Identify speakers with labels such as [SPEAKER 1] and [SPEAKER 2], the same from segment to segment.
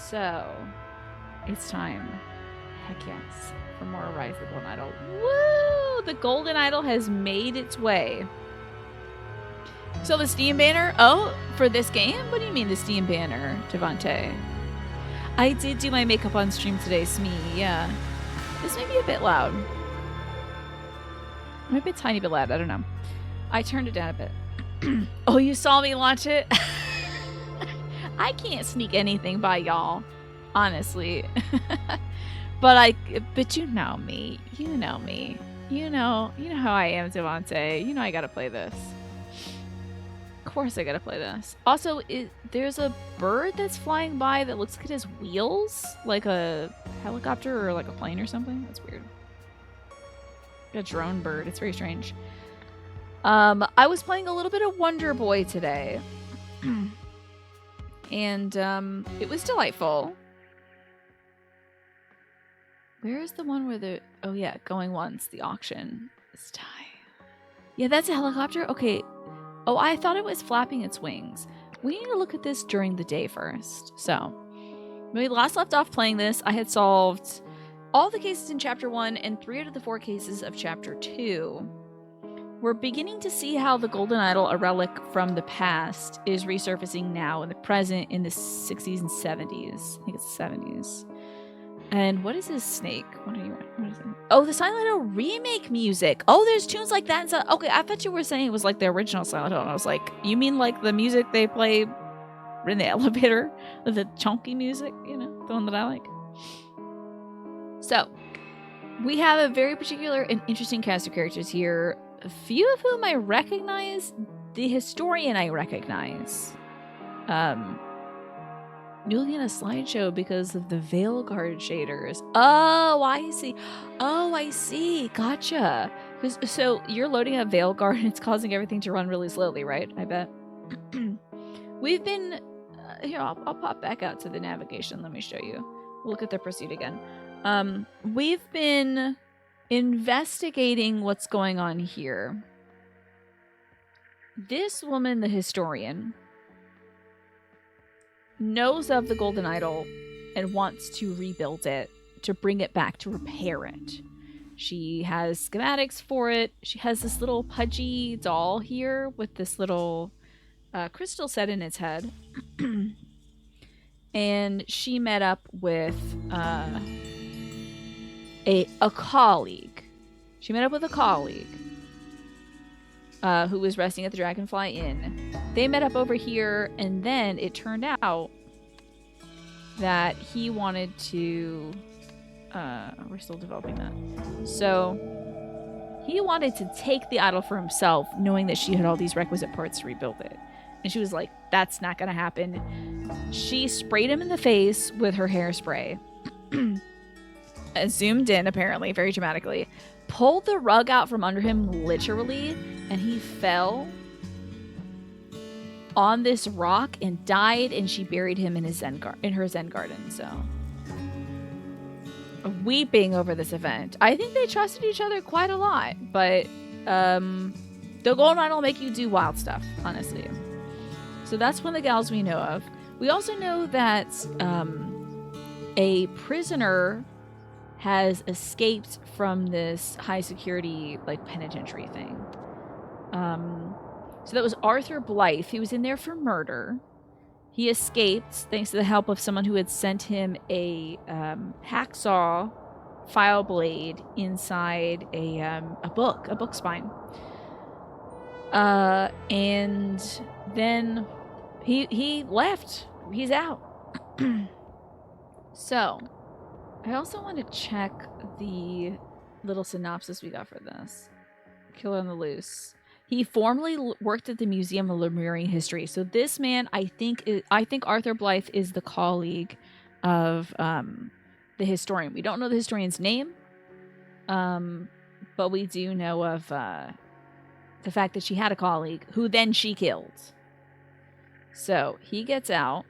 [SPEAKER 1] So, it's time. Heck yes. For more Rise of the Golden Idol. Woo! The Golden Idol has made its way. So the Steam banner? Oh, for this game? What do you mean the Steam banner, Devante? I did do my makeup on stream today, Smee. Yeah. This may be a bit loud. Maybe a tiny bit loud. I don't know. I turned it down a bit. Oh, you saw me launch it? I can't sneak anything by y'all, honestly. But you know me. You know me. You know how I am, Devante. You know I gotta play this. Of course I gotta play this. Also, there's a bird that's flying by that looks like it has wheels, like a helicopter or like a plane or something. That's weird. A drone bird. It's very strange. I was playing a little bit of Wonder Boy today. And it was delightful. Where is the one where the... Oh, yeah. Going once. The auction. This time. Yeah, that's a helicopter? Okay. Oh, I thought it was flapping its wings. We need to look at this during the day first. So, when we last left off playing this, I had solved all the cases in Chapter 1 and 3 out of the 4 cases of Chapter 2. We're beginning to see how the Golden Idol, a relic from the past, is resurfacing now in the present in the 60s and 70s. I think it's the 70s. And what is this snake? What is it? Oh, the Silent Hill remake music. Oh, there's tunes like that. Okay, I thought you were saying it was like the original Silent Hill. And I was like, you mean like the music they play in the elevator? The chunky music, you know, the one that I like. So, we have a very particular and interesting cast of characters here. A few of whom I recognize. The historian I recognize. Newly in a slideshow because of the Veilguard shaders. Oh, I see. Oh, I see. Gotcha. So you're loading up Veilguard and it's causing everything to run really slowly, right? I bet. We've been... here, I'll pop back out to the navigation. Let me show you. Look at the pursuit again. We've been investigating what's going on here. This woman, the historian, knows of the Golden Idol and wants to rebuild it, to bring it back, to repair it. She has schematics for it. She has this little pudgy doll here with this little crystal set in its head. And she met up with a colleague. She met up with a colleague who was resting at the Dragonfly Inn. They met up over here, and then it turned out that he wanted to... we're still developing that. So, he wanted to take the idol for himself, knowing that she had all these requisite parts to rebuild it. And she was like, that's not gonna happen. She sprayed him in the face with her hairspray. Zoomed in, apparently, very dramatically. Pulled the rug out from under him, literally, and he fell on this rock and died, and she buried him in his her Zen garden. So, weeping over this event. I think they trusted each other quite a lot, but the Golden Idol will make you do wild stuff, honestly. So that's one of the gals we know of. We also know that a prisoner has escaped from this high security like penitentiary thing. So that was Arthur Blythe. He was in there for murder. He escaped thanks to the help of someone who had sent him a hacksaw file blade inside a book spine. And then he left. He's out. So, I also want to check the little synopsis we got for this. Killer on the Loose. He formerly worked at the Museum of Lemurian History. So this man, I think Arthur Blythe is the colleague of the historian. We don't know the historian's name, but we do know of the fact that she had a colleague who then she killed. So he gets out.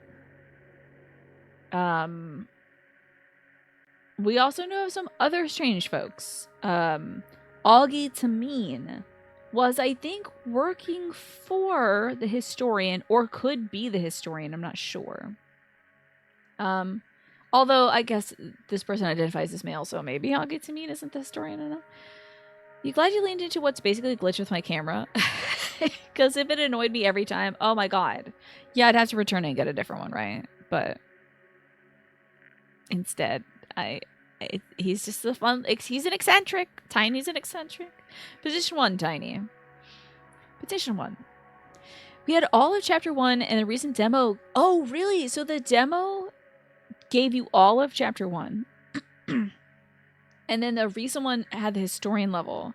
[SPEAKER 1] We also know of some other strange folks. Augie Tamine was, I think, working for the historian, or could be the historian, I'm not sure. Although, I guess this person identifies as male, so maybe I'll get to meet isn't the story, I don't know. You glad you leaned into what's basically a glitch with my camera? Because if it annoyed me every time, oh my god. Yeah, I'd have to return it and get a different one, right? But instead, he's just a fun, he's an eccentric. Tiny's an eccentric. Position 1, Tiny. Petition 1. We had all of Chapter 1 and the recent demo. Oh, really? So the demo gave you all of Chapter 1. And then the recent one had the historian level.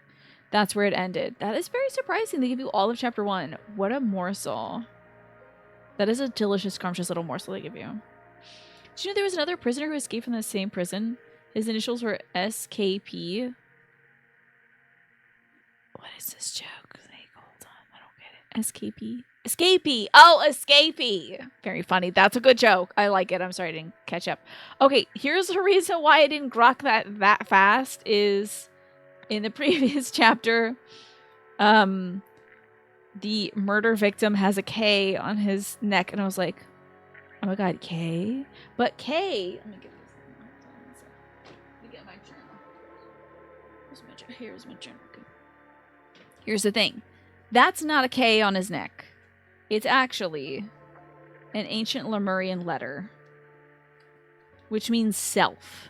[SPEAKER 1] That's where it ended. That is very surprising. They give you all of Chapter 1. What a morsel. That is a delicious, scrumptious little morsel they give you. Did you know there was another prisoner who escaped from the same prison? His initials were SKP. What is this joke? Hold on. I don't get it. SKP? Escapee. Oh, escapee. Very funny. That's a good joke. I like it. I'm sorry I didn't catch up. Okay, here's the reason why I didn't grok that fast is in the previous chapter, the murder victim has a K on his neck, and I was like, oh my god, K? But K... Let me get this. Let me get my journal. Here's my journal. Here's the thing. That's not a K on his neck. It's actually an ancient Lemurian letter, which means self.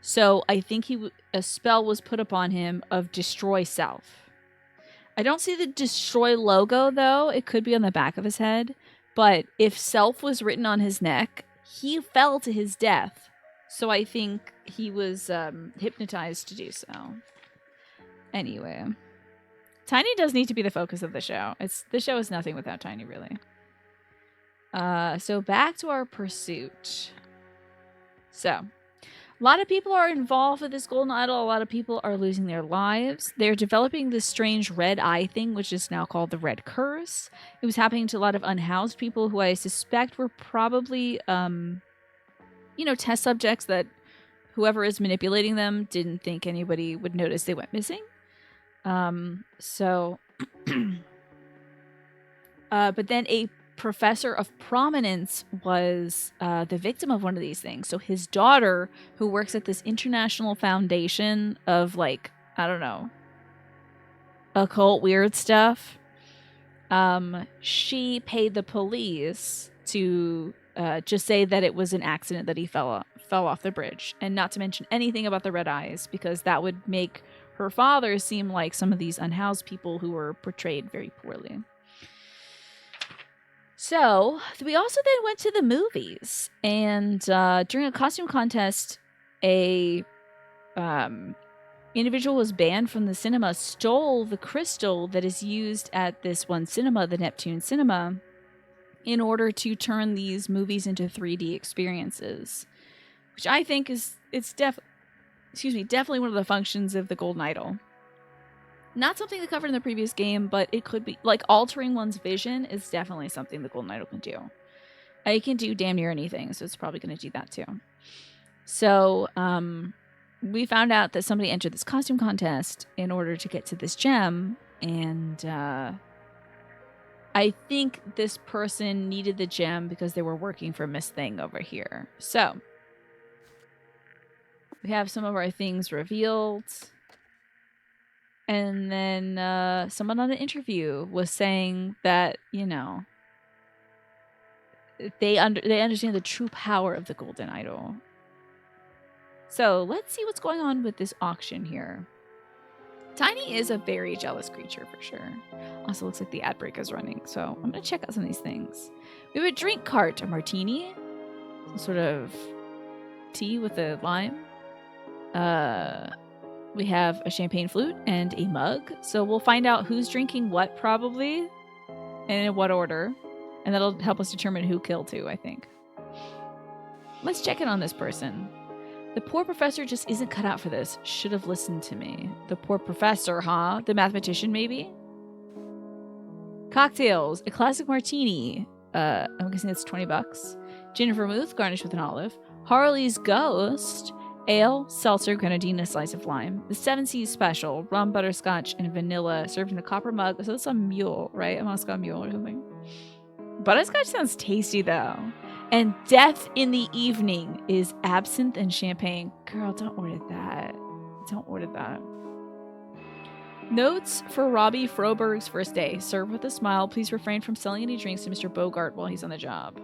[SPEAKER 1] So I think a spell was put upon him of destroy self. I don't see the destroy logo, though. It could be on the back of his head. But if self was written on his neck, he fell to his death. So I think he was hypnotized to do so. Anyway. Tiny does need to be the focus of the show. The show is nothing without Tiny, really. So back to our pursuit. So, a lot of people are involved with this golden idol. A lot of people are losing their lives. They're developing this strange red eye thing, which is now called the red curse. It was happening to a lot of unhoused people who I suspect were probably, test subjects that whoever is manipulating them didn't think anybody would notice they went missing. But then a professor of prominence was the victim of one of these things. So his daughter, who works at this international foundation of, like, I don't know, occult weird stuff, she paid the police to just say that it was an accident that he fell off the bridge, and not to mention anything about the red eyes, because that would make her father seem like some of these unhoused people who were portrayed very poorly. So, we also then went to the movies, and during a costume contest, a individual was banned from the cinema, stole the crystal that is used at this one cinema, the Neptune Cinema, in order to turn these movies into 3D experiences, which I think it's definitely one of the functions of the Golden Idol. Not something they covered in the previous game, but it could be, like, altering one's vision is definitely something the Golden Idol can do. It can do damn near anything, so it's probably going to do that too. So, we found out that somebody entered this costume contest in order to get to this gem, and I think this person needed the gem because they were working for Miss Thing over here. So, we have some of our things revealed. And then someone on an interview was saying that, they understand the true power of the Golden Idol. So let's see what's going on with this auction here. Tiny is a very jealous creature for sure. Also looks like the ad break is running, so I'm going to check out some of these things. We have a drink cart, a martini, some sort of tea with a lime. We have a champagne flute and a mug. So we'll find out who's drinking what probably and in what order. And that'll help us determine who killed who, I think. Let's check in on this person. The poor professor just isn't cut out for this. Should have listened to me. The poor professor, huh? The mathematician, maybe? Cocktails. A classic martini. I'm guessing that's $20. Gin vermouth garnished with an olive. Harley's Ghost. Ale, seltzer, grenadine, a slice of lime. The 7 Seas special, rum, butterscotch, and vanilla, served in a copper mug. So it's a mule, right? A Moscow mule or something. Butterscotch sounds tasty, though. And death in the evening is absinthe and champagne. Girl, don't order that. Don't order that. Notes for Robbie Froberg's first day. Serve with a smile. Please refrain from selling any drinks to Mr. Bogart while he's on the job.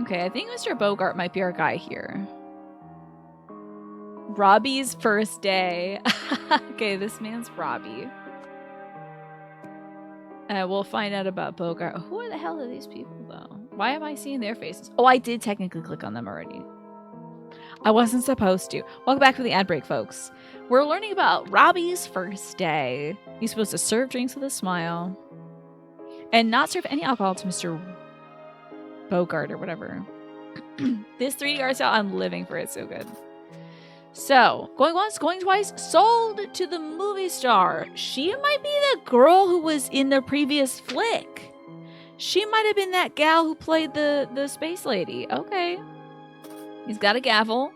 [SPEAKER 1] Okay, I think Mr. Bogart might be our guy here. Robbie's first day. Okay, this man's Robbie. We'll find out about Bogart. Who the hell are these people, though? Why am I seeing their faces? Oh, I did technically click on them already. I wasn't supposed to. Welcome back to the ad break, folks. We're learning about Robbie's first day. He's supposed to serve drinks with a smile and not serve any alcohol to Mr. Bogart or whatever. This 3D art style, I'm living for it. So good. So, going once, going twice, sold to the movie star. She might be the girl who was in the previous flick. She might have been that gal who played the space lady. Okay. He's got a gavel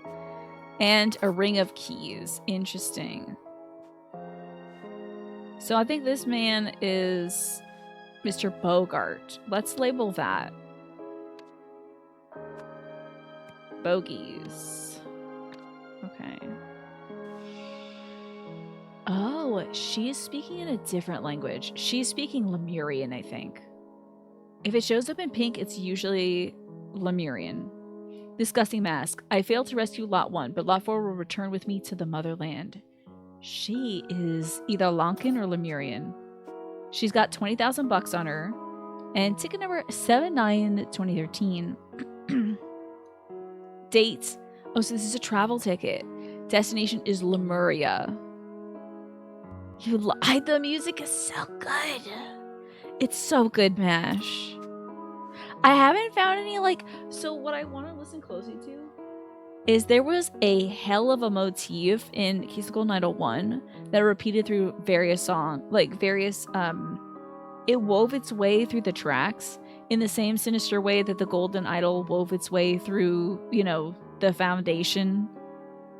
[SPEAKER 1] and a ring of keys. Interesting. So I think this man is Mr. Bogart. Let's label that. Bogies. Okay. Oh, she's speaking in a different language. She's speaking Lemurian, I think. If it shows up in pink, it's usually Lemurian. Disgusting mask. I failed to rescue Lot 1, but Lot 4 will return with me to the motherland. She is either Lankan or Lemurian. She's got 20,000 bucks on her. And ticket number 79-2013. Date. Oh, so this is a travel ticket. Destination is Lemuria. You lied. The music is so good. It's so good, Mash. I haven't found any, like, so what I want to listen closely to is there was a hell of a motif in Keys of Golden Idol 1 that repeated through various songs, like various, it wove its way through the tracks in the same sinister way that the Golden Idol wove its way through, you know, the foundation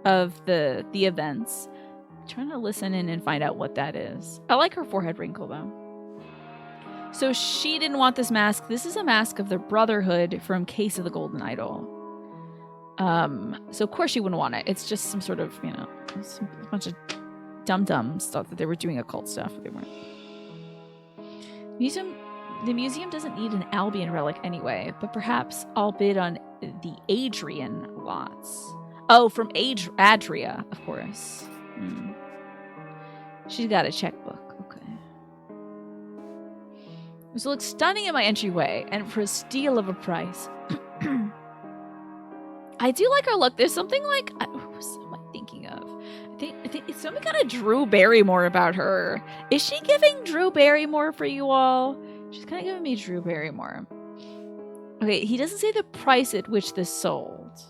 [SPEAKER 1] of the events. I'm trying to listen in and find out what that is. I like her forehead wrinkle, though. So she didn't want this mask. This is a mask of the Brotherhood from Case of the Golden Idol. So of course she wouldn't want it. It's just some sort of, you know, a bunch of dum-dums thought that they were doing occult stuff, but they weren't. The museum doesn't need an Albion relic anyway, but perhaps I'll bid on the Adrian lots. Oh, from Adria, of course. She's got a checkbook. This looks stunning in my entryway, and for a steal of a price. I do like her look. There's something like, what am I thinking of? I think it's something kind of Drew Barrymore about her. Is she giving Drew Barrymore for you all? She's kind of giving me Drew Barrymore. Okay, he doesn't say the price at which this sold.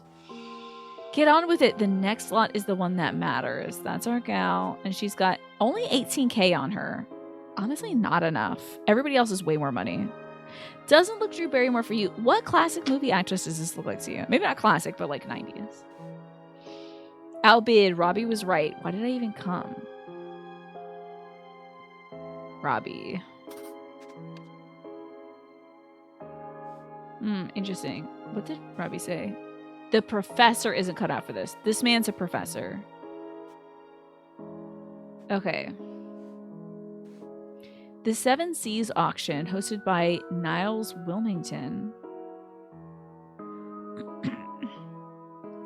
[SPEAKER 1] Get on with it. The next lot is the one that matters. That's our gal, and she's got only 18K on her. Honestly, not enough. Everybody else is way more money. Doesn't look Drew Barrymore for you. What classic movie actress does this look like to you? Maybe not classic, but like 90s. Outbid. Robbie was right. Why did I even come? Robbie. Interesting. What did Robbie say? The professor isn't cut out for this. This man's a professor. Okay. The Seven Seas auction, hosted by Niles Wilmington.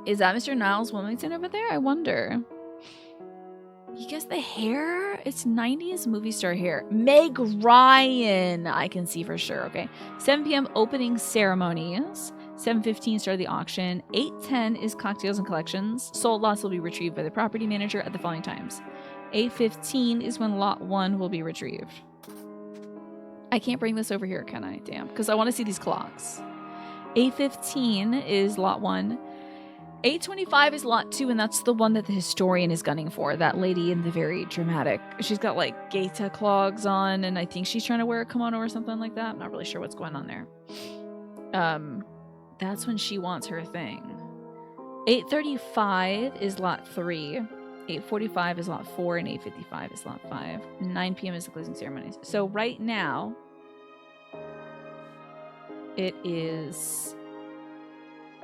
[SPEAKER 1] Is that Mr. Niles Wilmington over there? I wonder. You guess the hair? It's 90s movie star hair. Meg Ryan, I can see for sure. Okay. 7 p.m. opening ceremonies. 7:15 start the auction. 8:10 is cocktails and collections. Sold lots will be retrieved by the property manager at the following times. 8:15 is when lot 1 will be retrieved. I can't bring this over here, can I? Damn. Because I want to see these clocks. 8:15 is lot 1. 8:25 is lot 2, and that's the one that the historian is gunning for. That lady in the very dramatic. She's got like gaita clogs on, and I think she's trying to wear a kimono or something like that. I'm not really sure what's going on there. That's when she wants her thing. 8:35 is lot 3. 8:45 is lot 4, and 8:55 is lot 5. 9 p.m. is the closing ceremonies. So right now, It is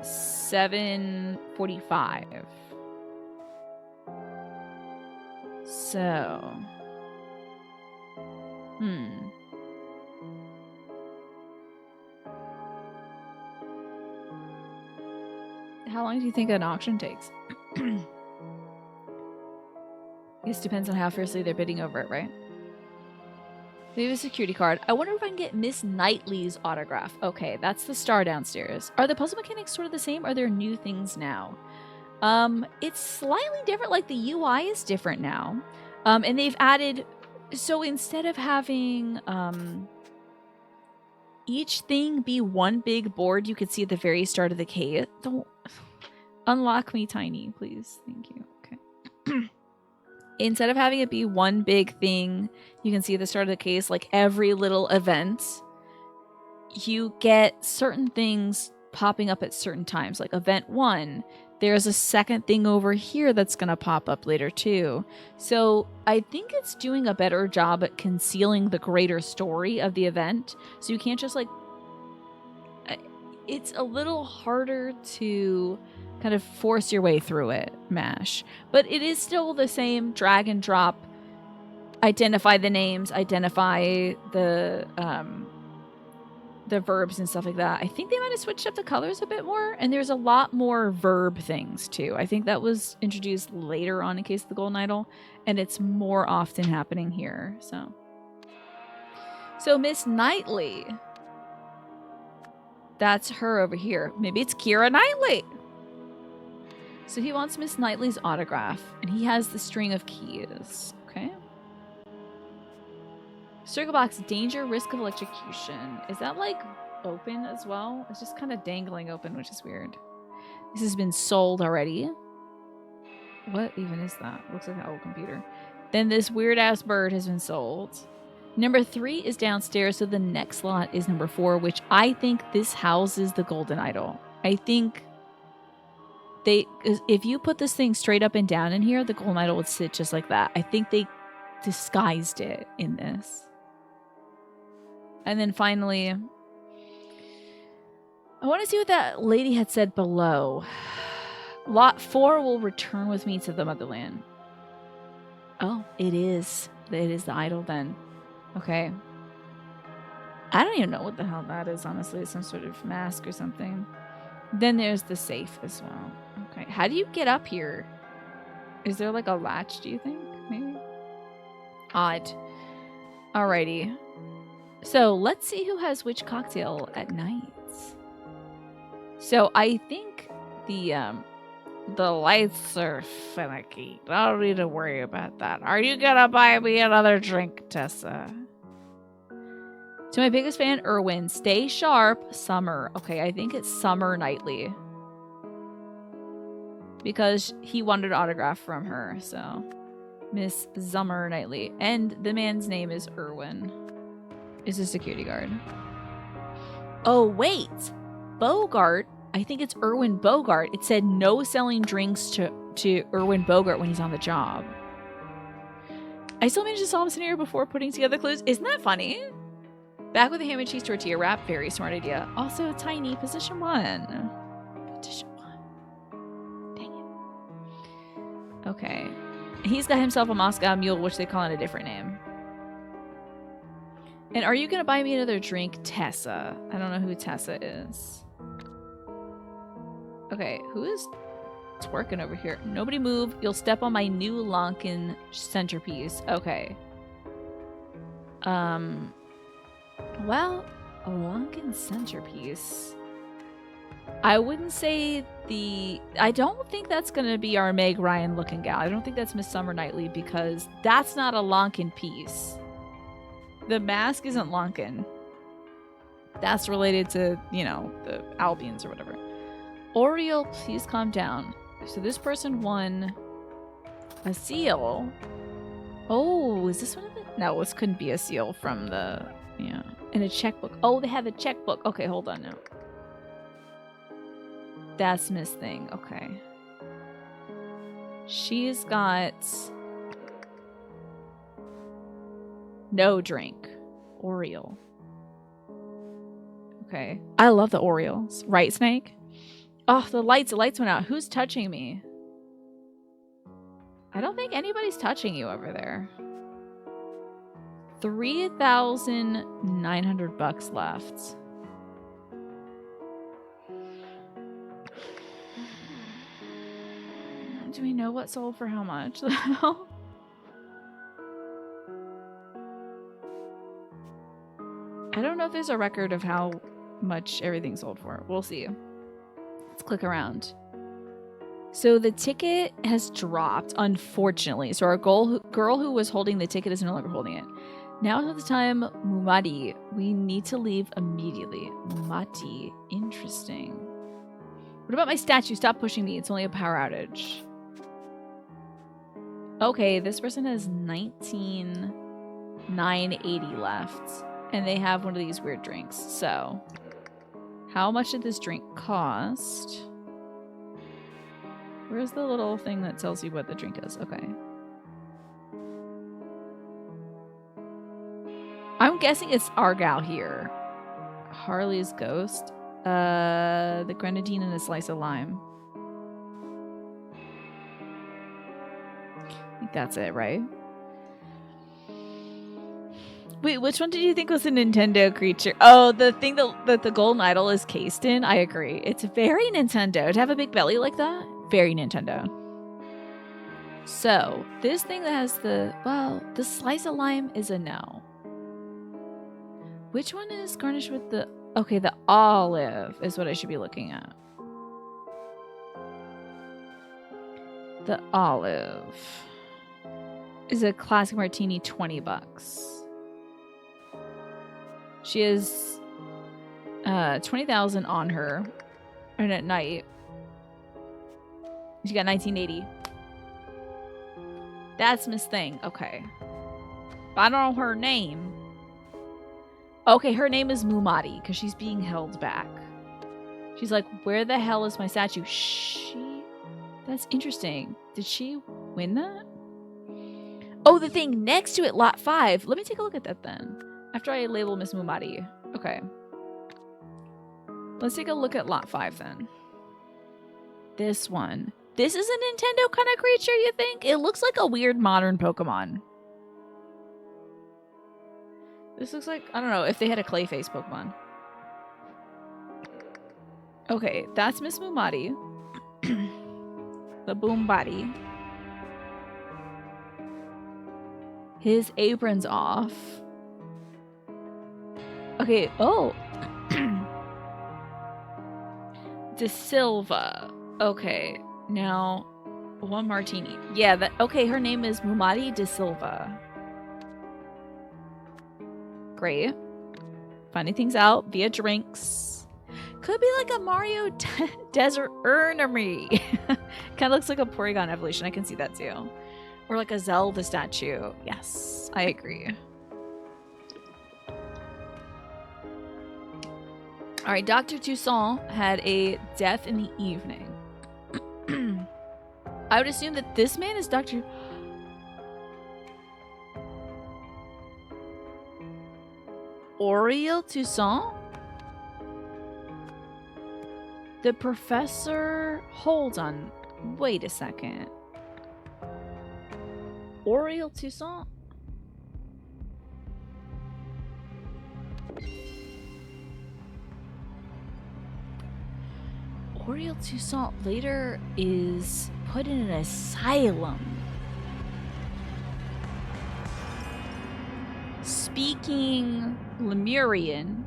[SPEAKER 1] 7:45. So, how long do you think an auction takes? This depends on how fiercely they're bidding over it, right? We have a security card. I wonder if I can get Miss Knightley's autograph. Okay, that's the star downstairs. Are the puzzle mechanics sort of the same? Are there new things now? It's slightly different. Like the UI is different now. And they've added, so instead of having each thing be one big board you could see at the very start of the cave. Don't unlock me, Tiny, please. Thank you. Okay. Instead of having it be one big thing you can see at the start of the case, like every little event, you get certain things popping up at certain times. Like event 1, there's a second thing over here that's going to pop up later too. So I think it's doing a better job at concealing the greater story of the event. So you can't just like... It's a little harder to kind of force your way through it, MASH. But it is still the same drag and drop, identify the names, identify the verbs and stuff like that. I think they might have switched up the colors a bit more, and there's a lot more verb things too. I think that was introduced later on in Case of the Golden Idol, and it's more often happening here. So Miss Knightley. That's her over here. Maybe it's Keira Knightley. So he wants Miss Knightley's autograph, and he has the string of keys. Okay. Circle box, danger, risk of electrocution. Is that like open as well? It's just kind of dangling open, which is weird. This has been sold already. What even is that? Looks like an old computer. Then this weird ass bird has been sold. Number 3 is downstairs, so the next lot is number 4, which I think this houses the Golden Idol. I think if you put this thing straight up and down in here, the Golden Idol would sit just like that. I think they disguised it in this. And then finally, I want to see what that lady had said below. Lot 4 will return with me to the motherland. Oh, it is. It is the idol then. Okay. I don't even know what the hell that is, honestly. Some sort of mask or something. Then there's the safe as well. Okay. How do you get up here? Is there like a latch, do you think? Maybe? Odd. Alrighty. So let's see who has which cocktail at night. So I think the lights are finicky. Don't need to worry about that. Are you gonna buy me another drink, Tessa? To my biggest fan, Erwin. Stay sharp, Summer. Okay, I think it's Summer Knightley. Because he wanted an autograph from her, so. Miss Summer Knightley. And the man's name is Erwin. Is a security guard. Oh, wait. Bogart. I think it's Erwin Bogart. It said no selling drinks to Erwin Bogart when he's on the job. I still managed to solve a scenario before putting together clues. Isn't that funny? Back with a ham and cheese tortilla wrap. Very smart idea. Also, Tiny, position 1. Position 1. Dang it. Okay. He's got himself a Moscow Mule, which they call it a different name. And are you going to buy me another drink, Tessa? I don't know who Tessa is. Okay, who is twerking over here? Nobody move. You'll step on my new Lankin centerpiece. Okay. Well, a Lankin centerpiece. I wouldn't say I don't think that's going to be our Meg Ryan looking gal. I don't think that's Miss Summer Knightley because that's not a Lankin piece. The mask isn't Lankin. That's related to, you know, the Albions or whatever. Oriel, please calm down. So this person won a seal. Oh, is this one of the... No, this couldn't be a seal from the... Yeah. And a checkbook. Oh, they have a checkbook. Okay, hold on now. That's Miss Thing. Okay. She's got... no drink. Oriel. Okay. I love the Orioles. Right, Snake? Oh, the lights went out. Who's touching me? I don't think anybody's touching you over there. 3,900 bucks left. Do we know what sold for how much, though? I don't know if there's a record of how much everything sold for. We'll see. Let's click around. So the ticket has dropped, unfortunately. So our girl who was holding the ticket is no longer holding it. Now is the time, Mumati. We need to leave immediately. Mumati. Interesting. What about my statue? Stop pushing me. It's only a power outage. Okay, this person has 19,980 left. And they have one of these weird drinks. So, how much did this drink cost? Where's the little thing that tells you what the drink is? Okay. I'm guessing it's our gal here. Harley's Ghost. The grenadine and a slice of lime. I think that's it, right? Wait, which one did you think was a Nintendo creature? Oh, the thing that the golden idol is cased in? I agree. It's very Nintendo. To have a big belly like that, very Nintendo. So, this thing that has the slice of lime is a no. Which one is garnished with the... Okay, the olive is what I should be looking at. The olive is a classic martini, 20 bucks. She has 20,000 on her, and at night she got 1980. That's Miss Thing. Okay, but I don't know her name. Okay, her name is Mumati because she's being held back. She's like, "Where the hell is my statue?" That's interesting. Did she win that? Oh, the thing next to it, lot 5. Let me take a look at that then. After I label Miss Mumati. Okay. Let's take a look at lot 5 then. This one. This is a Nintendo kind of creature, you think? It looks like a weird modern Pokemon. This looks like, I don't know, if they had a Clayface Pokemon. Okay, that's Miss Mumati. The Boom Body. His apron's off. Okay, oh. De Silva. Okay, now one martini. Yeah, that okay, her name is Mumati De Silva. Great. Finding things out via drinks. Could be like a Mario Desert Ernery. Kind of looks like a Porygon evolution. I can see that too. Or like a Zelda statue. Yes, I agree. All right, Dr. Toussaint had a death in the evening. I would assume that this man is Dr. Auriel Toussaint? The professor... Hold on. Wait a second. Auriel Toussaint? Auriel Toussaint later is put in an asylum. Speaking Lemurian,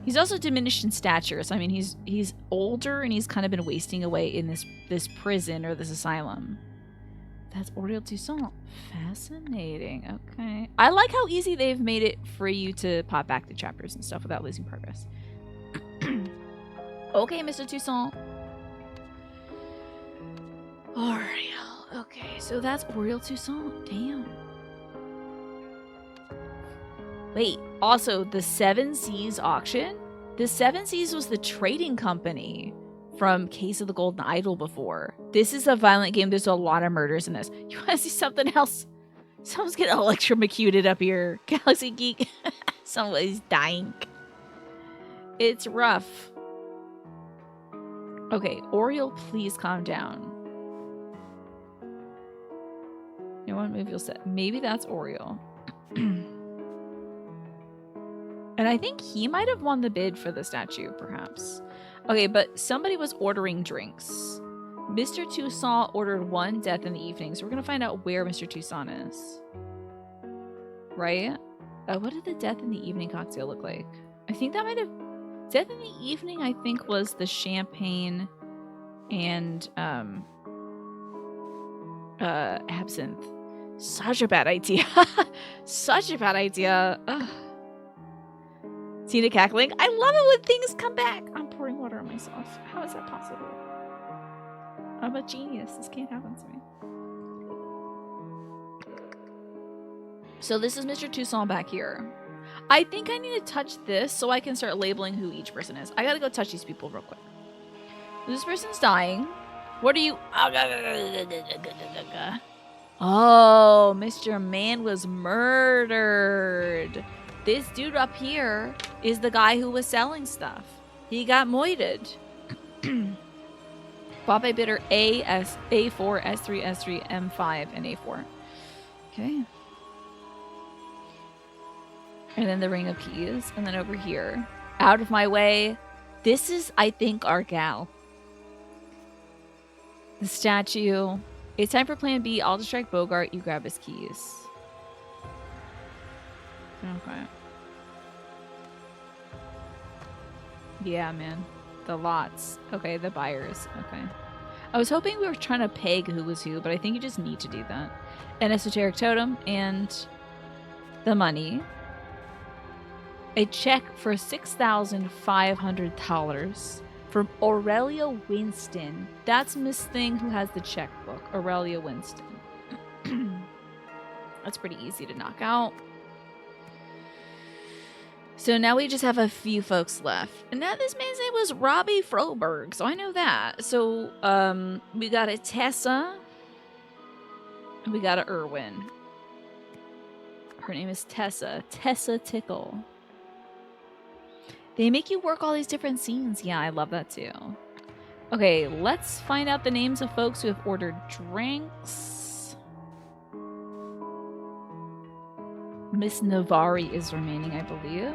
[SPEAKER 1] he's also diminished in stature. So I mean, he's older and he's kind of been wasting away in this prison or this asylum. That's Auriel Toussaint. Fascinating. Okay, I like how easy they've made it for you to pop back to chapters and stuff without losing progress. Okay, Mr. Toussaint. Auriel. Okay, so that's Auriel Toussaint. Damn. Wait, also, the Seven Seas auction? The Seven Seas was the trading company from Case of the Golden Idol before. This is a violent game. There's a lot of murders in this. You want to see something else? Someone's getting electrocuted up here. Galaxy Geek. Somebody's dying. It's rough. Okay, Oriole, please calm down. No one move, you'll set. Maybe that's Oriole. And I think he might have won the bid for the statue, perhaps. Okay, but somebody was ordering drinks. Mr. Toussaint ordered 1 death in the evening, so we're going to find out where Mr. Toussaint is. Right? What did the death in the evening cocktail look like? I think that might have... Death in the evening, I think, was the champagne and absinthe. Such a bad idea. Such a bad idea. Ugh. Tina cackling. I love it when things come back. I'm pouring water on myself. How is that possible? I'm a genius. This can't happen to me. So this is Mr. Toussaint back here. I think I need to touch this so I can start labeling who each person is. I gotta go touch these people real quick. This person's dying. What are you? Oh, Mr. Man was murdered. This dude up here is the guy who was selling stuff. He got moited. Pape bidder A, S, A4, S3, S3, M5, and A4. Okay. And then the ring of keys. And then over here. Out of my way. This is, I think, our gal. The statue. It's time for plan B. I'll distract Bogart. You grab his keys. Okay. Yeah, man. The lots. Okay, the buyers. Okay. I was hoping we were trying to peg who was who, but I think you just need to do that. An esoteric totem and the money. A check for $6,500 from Aurelia Winston. That's Miss Thing who has the checkbook. Aurelia Winston. That's pretty easy to knock out. So now we just have a few folks left. And now this man's name was Robbie Froberg, so I know that. So we got a Tessa. And we got a Irwin. Her name is Tessa. Tessa Tickle. They make you work all these different scenes. Yeah, I love that too. Okay, let's find out the names of folks who have ordered drinks. Miss Navari is remaining, I believe.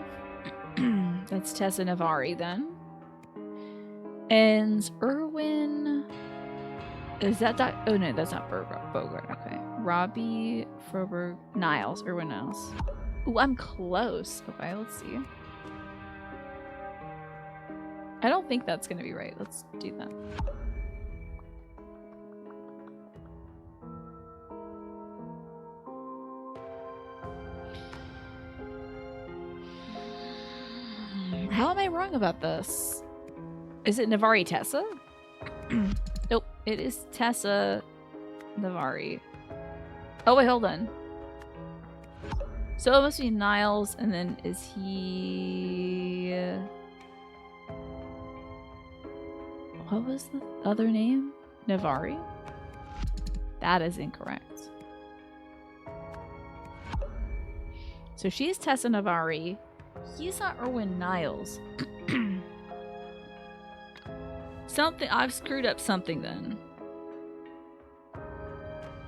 [SPEAKER 1] That's Tessa Navari then. And Irwin... Is that... Oh no, that's not Bogart. Okay. Robbie, Froberg, Niles. Irwin Niles. Ooh, I'm close. Okay, let's see. I don't think that's going to be right. Let's do that. How am I wrong about this? Is it Navari Tessa? Nope, it is Tessa Navari. Oh, wait, hold on. So it must be Niles, and then is he... What was the other name? Navari? That is incorrect. So she's Tessa Navari. He's not Irwin Niles. Something. I've screwed up something then.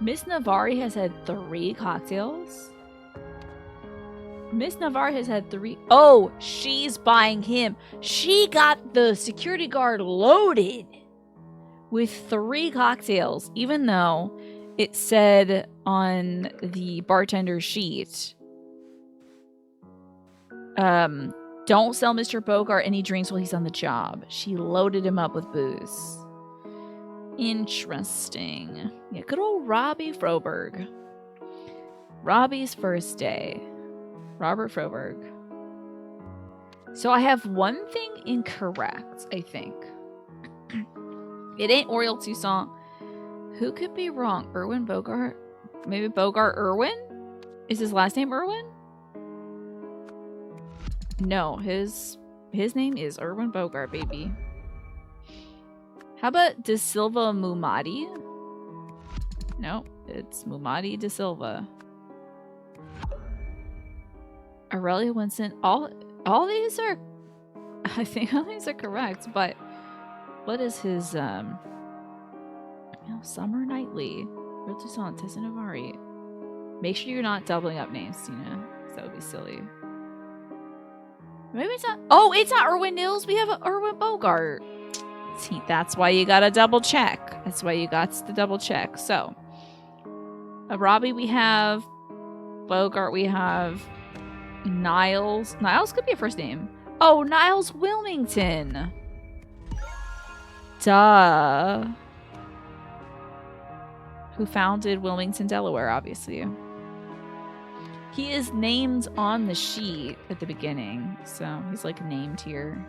[SPEAKER 1] Miss Navari has had 3 cocktails. Miss Navari has had 3. Oh, she's buying him. She got the security guard loaded with 3 cocktails, even though it said on the bartender's sheet, don't sell Mr. Bogart any drinks while he's on the job. She loaded him up with booze. Interesting. Yeah, good old Robbie Froberg. Robbie's first day. Robert Froberg. So I have one thing incorrect, I think. It ain't Oriole Toussaint. Who could be wrong? Irwin Bogart? Maybe Bogart Irwin? Is his last name Irwin? No, his name is Irwin Bogart, baby. How about De Silva Mumadi? No, it's Mumadi De Silva. Aurelia Winston. All these are I think all these are correct, but what is his, Summer Knightley, Real Toussaint, Tessa Navari. Make sure you're not doubling up names, Tina, because that would be silly. Maybe it's not. Oh, it's not Erwin Nils. We have a Erwin Bogart. See, that's why you gotta double check. That's why you got to double check. So, Robbie, we have Bogart. We have Niles. Niles could be a first name. Oh, Niles Wilmington. Duh. Who founded Wilmington, Delaware, obviously. He is named on the sheet at the beginning, so he's like named here.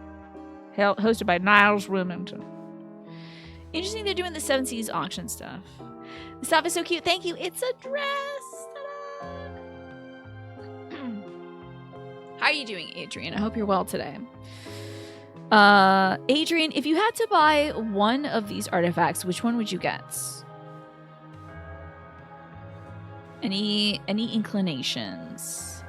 [SPEAKER 1] Hosted by Niles Wilmington. Interesting they're doing the Seven Seas auction stuff. The stuff is so cute. Thank you. It's a dress. How are you doing, Adrian? I hope you're well today. Adrian, if you had to buy one of these artifacts, which one would you get? Any inclinations?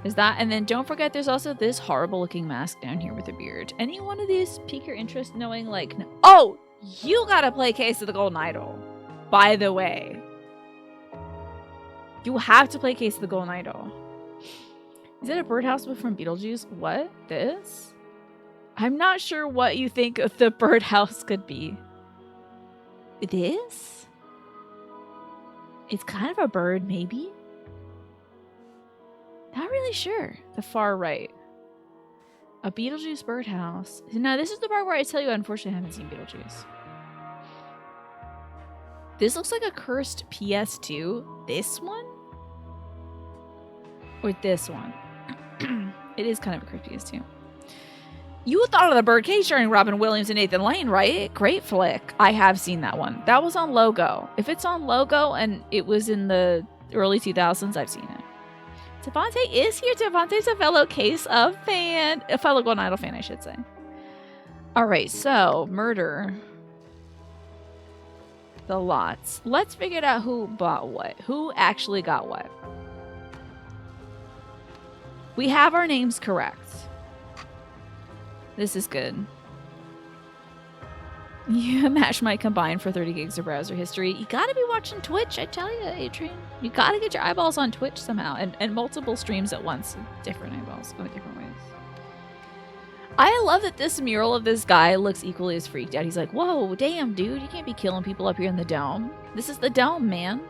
[SPEAKER 1] Is that, and then don't forget there's also this horrible looking mask down here with a beard. Any one of these pique your interest knowing like, oh, you gotta play Case of the Golden Idol. By the way. You have to play Case of the Golden Idol. Is it a birdhouse from Beetlejuice? What? This? I'm not sure what you think of the birdhouse could be. This? It's kind of a bird, maybe? Not really sure. The far right. A Beetlejuice birdhouse. No, this is the part where I tell you, unfortunately, I haven't seen Beetlejuice. This looks like a cursed PS2. This one? Or this one? It is kind of a cursed PS2. You thought of the Birdcage starring Robin Williams and Nathan Lane, right? Great flick. I have seen that one. That was on Logo. If it's on Logo and it was in the early 2000s, I've seen it. Devontae is here. Devontae's a fellow Case of fan. A fellow Golden Idol fan, I should say. All right, so murder. The lots. Let's figure out who bought what. Who actually got what. We have our names correct. This is good. Yeah, Mash might combine for 30 gigs of browser history. You gotta be watching Twitch, I tell you, Adrian. You gotta get your eyeballs on Twitch somehow. And multiple streams at once. Different eyeballs going different ways. I love that this mural of this guy looks equally as freaked out. He's like, whoa, damn, dude. You can't be killing people up here in the dome. This is the dome, man.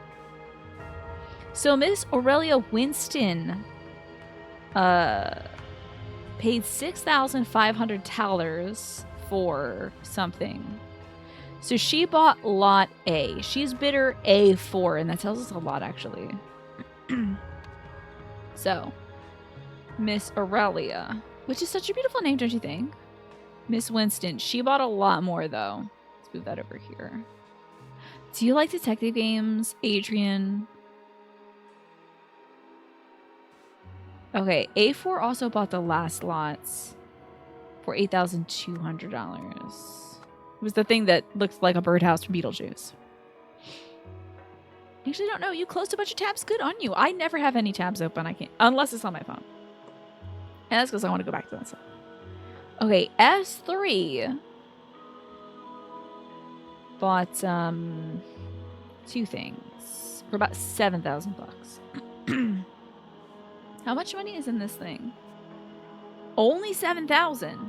[SPEAKER 1] So Miss Aurelia Winston paid $6,500 for something. So she bought lot A. She's bidder A4, and that tells us a lot, actually. So, Miss Aurelia, which is such a beautiful name, don't you think? Miss Winston, she bought a lot more, though. Let's move that over here. Do you like detective games, Adrian? Okay, A4 also bought the last lots for $8,200. It was the thing that looks like a birdhouse from Beetlejuice. I actually don't know. You closed a bunch of tabs. Good on you. I never have any tabs open. I can't, unless it's on my phone. And that's because I want to go back to that stuff. Okay, S3 bought two things for about $7,000. How much money is in this thing? Only 7,000.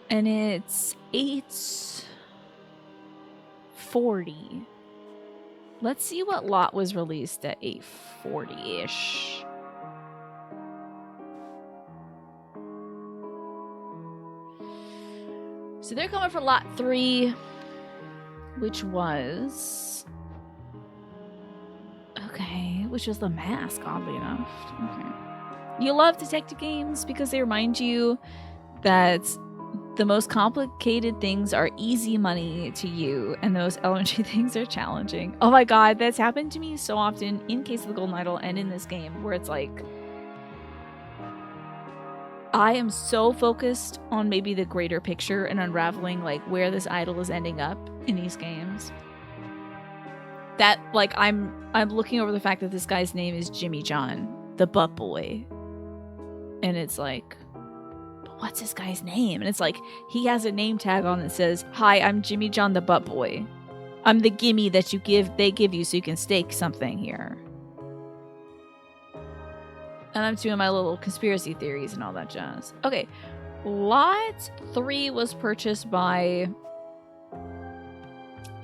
[SPEAKER 1] And it's 840. Let's see what lot was released at 840-ish. So they're coming for lot 3. Which was... Okay, which was the mask, oddly enough. Okay. You love detective games because they remind you that the most complicated things are easy money to you, and those elementary things are challenging. Oh my god, that's happened to me so often in Case of the Golden Idol and in this game, where it's like... I am so focused on maybe the greater picture and unraveling like where this idol is ending up in these games that, like, I'm looking over the fact that this guy's name is Jimmy John, the butt boy. And it's like, what's this guy's name? And it's like, he has a name tag on that says, "Hi, I'm Jimmy John the butt boy. I'm the gimme that they give you so you can stake something here." And I'm doing my little conspiracy theories and all that jazz. Okay. Lot 3 was purchased by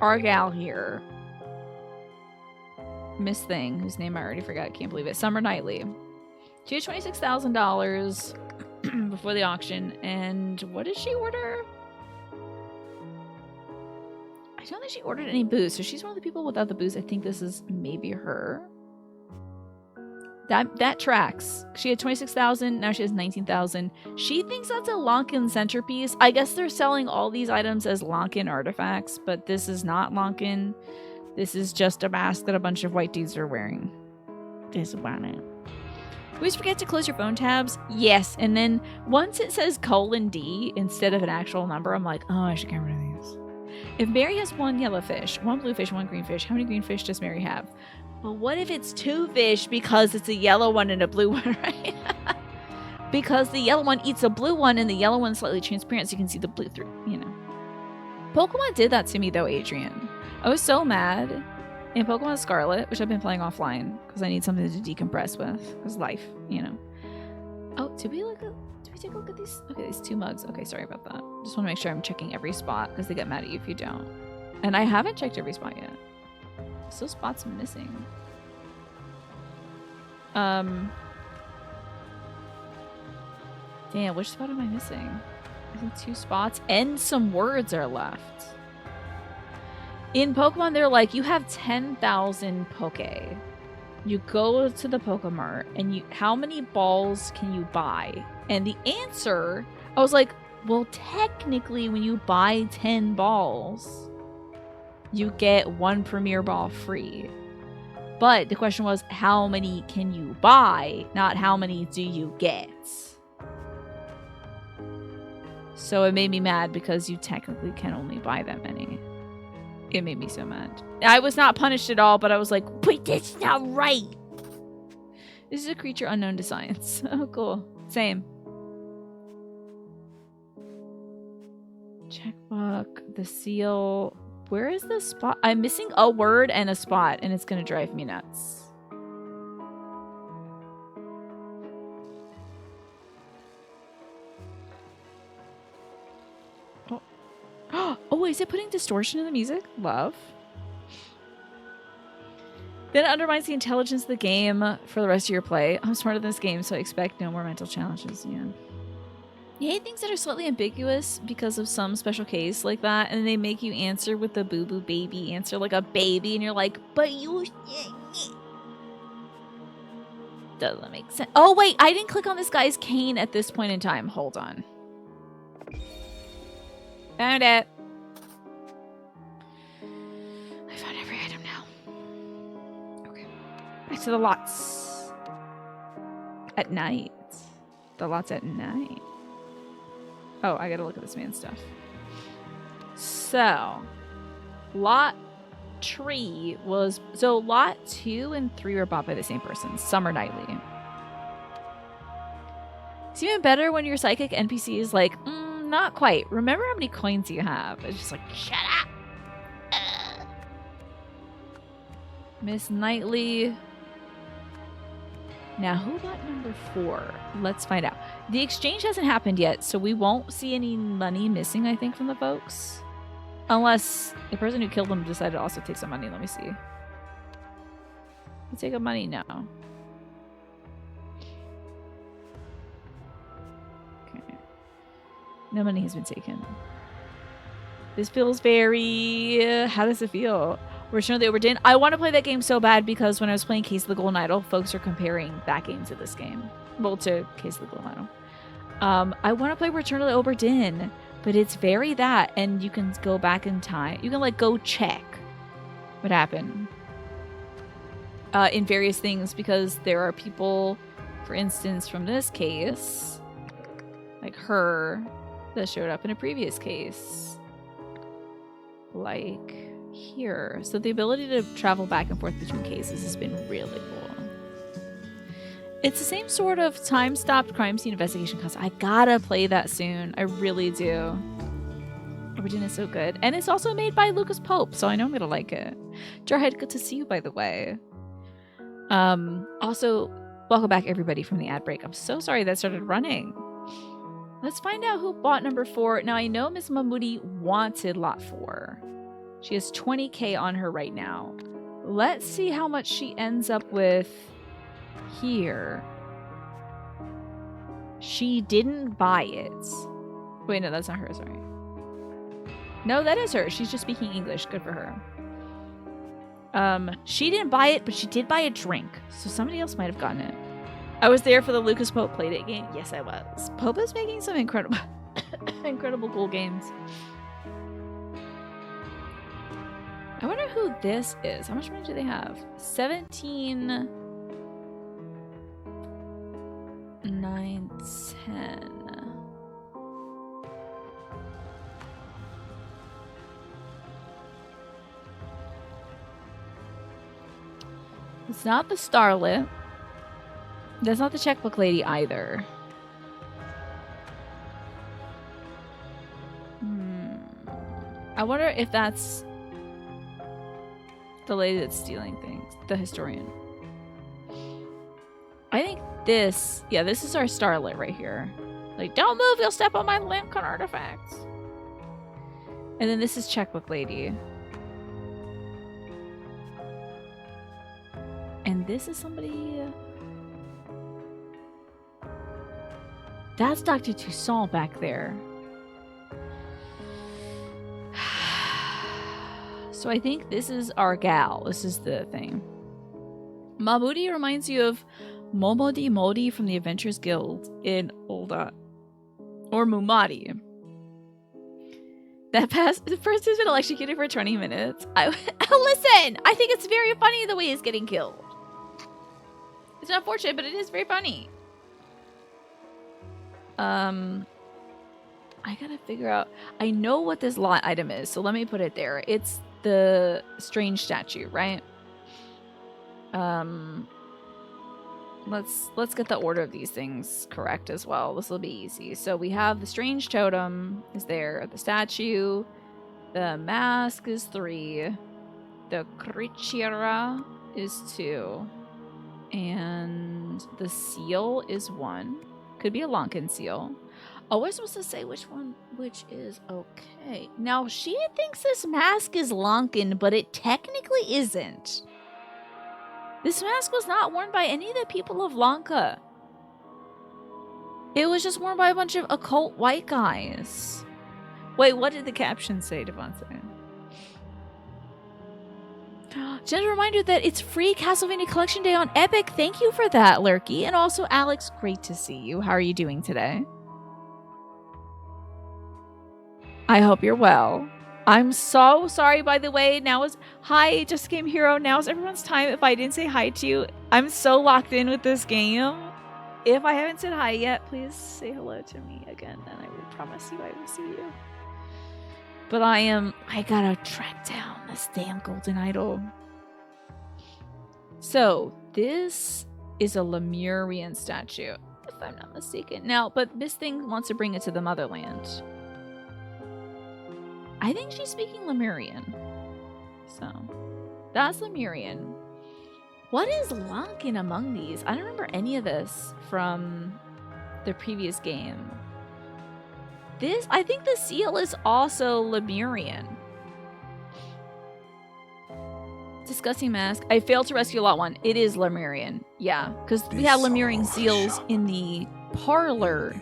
[SPEAKER 1] our gal here. Miss Thing, whose name I already forgot. Can't believe it. Summer Knightley. She had $26,000 before the auction. And what did she order? I don't think she ordered any booze. So she's one of the people without the booze. I think this is maybe her. That tracks. She had 26,000. Now she has 19,000. She thinks that's a Lankan centerpiece. I guess they're selling all these items as Lankan artifacts, but this is not Lankan. This is just a mask that a bunch of white dudes are wearing. This about it. Always forget to close your phone tabs. Yes, and then once it says :D instead of an actual number, I'm like, oh, I should get rid of these. If Mary has 1 yellow fish, 1 blue fish, 1 green fish, how many green fish does Mary have? But what if it's 2 fish because it's a yellow one and a blue one, right? Because the yellow one eats a blue one and the yellow one's slightly transparent so you can see the blue through, you know. Pokemon did that to me though, Adrian. I was so mad in Pokemon Scarlet, which I've been playing offline because I need something to decompress with. Because life, you know. Oh, did we take a look at these? Okay, these 2 mugs. Okay, sorry about that. Just want to make sure I'm checking every spot because they get mad at you if you don't. And I haven't checked every spot yet. Still spots missing. Damn, which spot am I missing? I think 2 spots and some words are left. In Pokemon, they're like, you have 10,000 Poke. You go to the Pokemart and how many balls can you buy? And the answer, I was like, well, technically when you buy 10 balls, you get 1 Premier Ball free. But the question was, how many can you buy? Not how many do you get? So it made me mad because you technically can only buy that many. It made me so mad. I was not punished at all, but I was like, wait, that's not right. This is a creature unknown to science. Oh, cool. Same. Checkbook, the seal. Where is the spot? I'm missing a word and a spot, and it's going to drive me nuts. Oh, is it putting distortion in the music? Love. Then it undermines the intelligence of the game for the rest of your play. I'm smarter than this game, so I expect no more mental challenges. Yeah. You hate things that are slightly ambiguous because of some special case like that, and they make you answer with the boo-boo baby answer like a baby, and you're like, but you... Doesn't make sense. Oh, wait, I didn't click on this guy's cane at this point in time. Hold on. Found it. I found every item now. Okay. Back to the lots. At night. The lots at night. Oh, I gotta look at this man's stuff. So, lot 3 was... So, lot 2 and 3 were bought by the same person. Summer Knightley. It's even better when your psychic NPC is like, not quite. Remember how many coins you have. It's just like, shut up. Miss Knightley. Now, who got number 4? Let's find out. The exchange hasn't happened yet, so we won't see any money missing, I think, from the folks. Unless the person who killed them decided to also take some money. Let me see. You take a money? No. Okay. No money has been taken. This feels very... how does it feel? Return of the Obra Dinn. I want to play that game so bad because when I was playing Case of the Golden Idol, folks are comparing that game to this game. Well, to Case of the Golden Idol. I want to play Return of the Obra Dinn, but it's very that, and you can go back in time. You can, like, go check what happened in various things because there are people, for instance, from this case, like her, that showed up in a previous case. Like... here. So the ability to travel back and forth between cases has been really cool. It's the same sort of time-stopped crime scene investigation concept. I gotta play that soon. I really do. Origin is so good. And it's also made by Lucas Pope, so I know I'm gonna like it. Jarhead, good to see you, by the way. Also, welcome back, everybody, from the ad break. I'm so sorry that started running. Let's find out who bought number 4. Now, I know Miss Mahmoudi wanted lot 4. She has 20K on her right now. Let's see how much she ends up with here. She didn't buy it. Wait, no, that's not her, sorry. No, that is her. She's just speaking English. Good for her. She didn't buy it, but she did buy a drink. So somebody else might have gotten it. I was there for the Lucas Pope Playdate game. Yes, I was. Pope is making some incredible, incredible cool games. I wonder who this is. How much money do they have? 17, 9, 10. It's not the Starlet. That's not the checkbook lady either. I wonder if that's the lady that's stealing things. The historian. I think this... Yeah, this is our Starlet right here. Like, don't move, you'll step on my Lincoln artifacts. And then this is checkbook lady. And this is somebody... That's Dr. Toussaint back there. So I think this is our gal. This is the thing. Mahmoudi reminds you of Momodi Modi from the Adventurers Guild in Ulda. Or Mumadi. The first has been electrocuted for 20 minutes. Listen! I think it's very funny the way he's getting killed. It's unfortunate, but it is very funny. I gotta figure out... I know what this lot item is, so let me put it there. It's the strange statue, right? Let's get the order of these things correct as well. This will be easy. So we have the strange totem is there, the statue, the mask is 3, the Kriciera is 2, and the seal is 1. Could be a Lankan seal. Oh, we're supposed to say which is okay. Now, she thinks this mask is Lankan, but it technically isn't. This mask was not worn by any of the people of Lanka. It was just worn by a bunch of occult white guys. Wait, what did the caption say, Devontae? Gentle reminder that it's free Castlevania Collection Day on Epic. Thank you for that, Lurky. And also, Alex, great to see you. How are you doing today? I hope you're well. I'm so sorry, by the way. Now is... Hi, Just Game Hero. Now is everyone's time. If I didn't say hi to you, I'm so locked in with this game. If I haven't said hi yet, please say hello to me again, and I will promise you I will see you. But I gotta track down this damn golden idol. So, this is a Lemurian statue, if I'm not mistaken. Now, but this thing wants to bring it to the motherland. I think she's speaking Lemurian. So, that's Lemurian. What is Lankan among these? I don't remember any of this from the previous game. I think the seal is also Lemurian. Disgusting mask. I failed to rescue lot 1. It is Lemurian. Yeah, because we had Lemurian seals in the parlor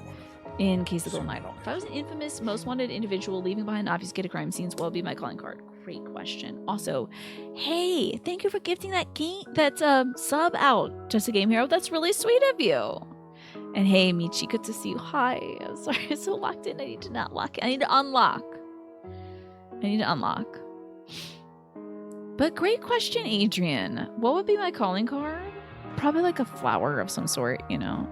[SPEAKER 1] in Case of Golden Idol. If I was an infamous, most wanted individual leaving behind obfuscated crime scenes, what would be my calling card? Great question. Also, hey, thank you for gifting that sub out, Just a Game Hero. That's really sweet of you. And hey, Michi, good to see you. Hi. I'm sorry, I'm so locked in. I need to not lock. I need to unlock. But great question, Adrian. What would be my calling card? Probably like a flower of some sort, you know.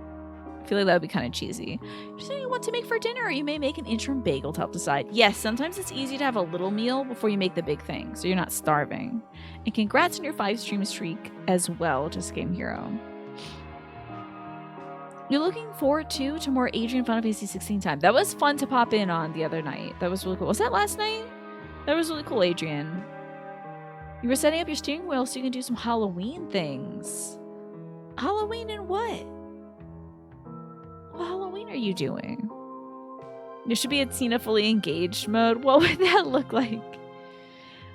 [SPEAKER 1] I feel like that would be kind of cheesy. Just saying what to make for dinner. You may make an interim bagel to help decide. Yes, sometimes it's easy to have a little meal before you make the big thing, so you're not starving. And congrats on your 5-stream streak as well, Just Game Hero. You're looking forward to more Adrian Final Fantasy 16 time. That was fun to pop in on the other night. That was really cool. Was that last night? That was really cool, Adrian. You were setting up your steering wheel so you can do some Halloween things. Halloween and what? What Halloween are you doing? There should be a Tina fully engaged mode. What would that look like?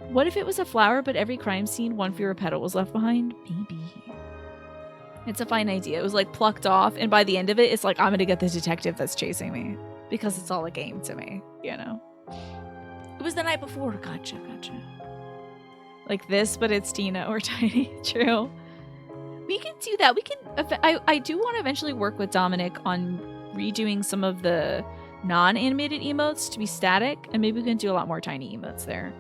[SPEAKER 1] What if it was a flower, but every crime scene, one fewer petal was left behind? Maybe. It's a fine idea. It was like plucked off, and by the end of it, it's like, I'm gonna get the detective that's chasing me. Because it's all a game to me, you know? It was the night before. Gotcha. Like this, but it's Tina or Tiny. True. We can do that. We can. I do want to eventually work with Dominic on redoing some of the non-animated emotes to be static, and maybe we can do a lot more tiny emotes there.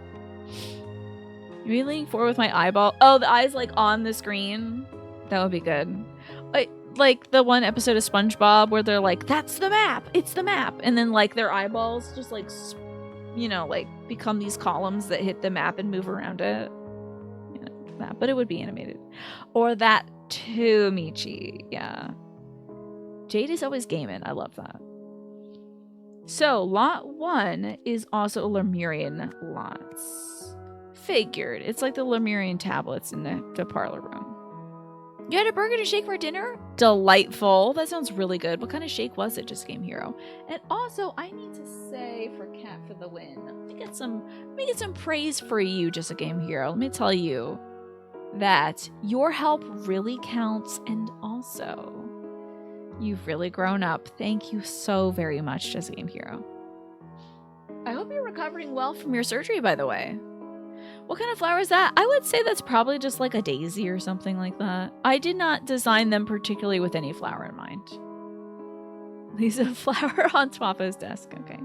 [SPEAKER 1] You're leaning forward with my eyeball. Oh, the eye's like on the screen. That would be good. Like the one episode of SpongeBob where they're like, "That's the map. It's the map," and then like their eyeballs just like, you know, like become these columns that hit the map and move around it. You know, that, but it would be animated, or that too, Michi. Yeah. Jade is always gaming. I love that. So lot 1 is also a Lemurian lots. Figured. It's like the Lemurian tablets in the parlor room. You had a burger to shake for dinner? Delightful. That sounds really good. What kind of shake was it, Just Game Hero? And also, I need to say for Cat for the win. Let me get some praise for you, Just a Game Hero. Let me tell you that your help really counts, and also you've really grown up. Thank you so very much, Just a Game Hero. I hope you're recovering well from your surgery, by the way. What kind of flower is that? I would say that's probably just like a daisy or something like that. I did not design them particularly with any flower in mind. Leaves a flower on Twapo's desk. Okay.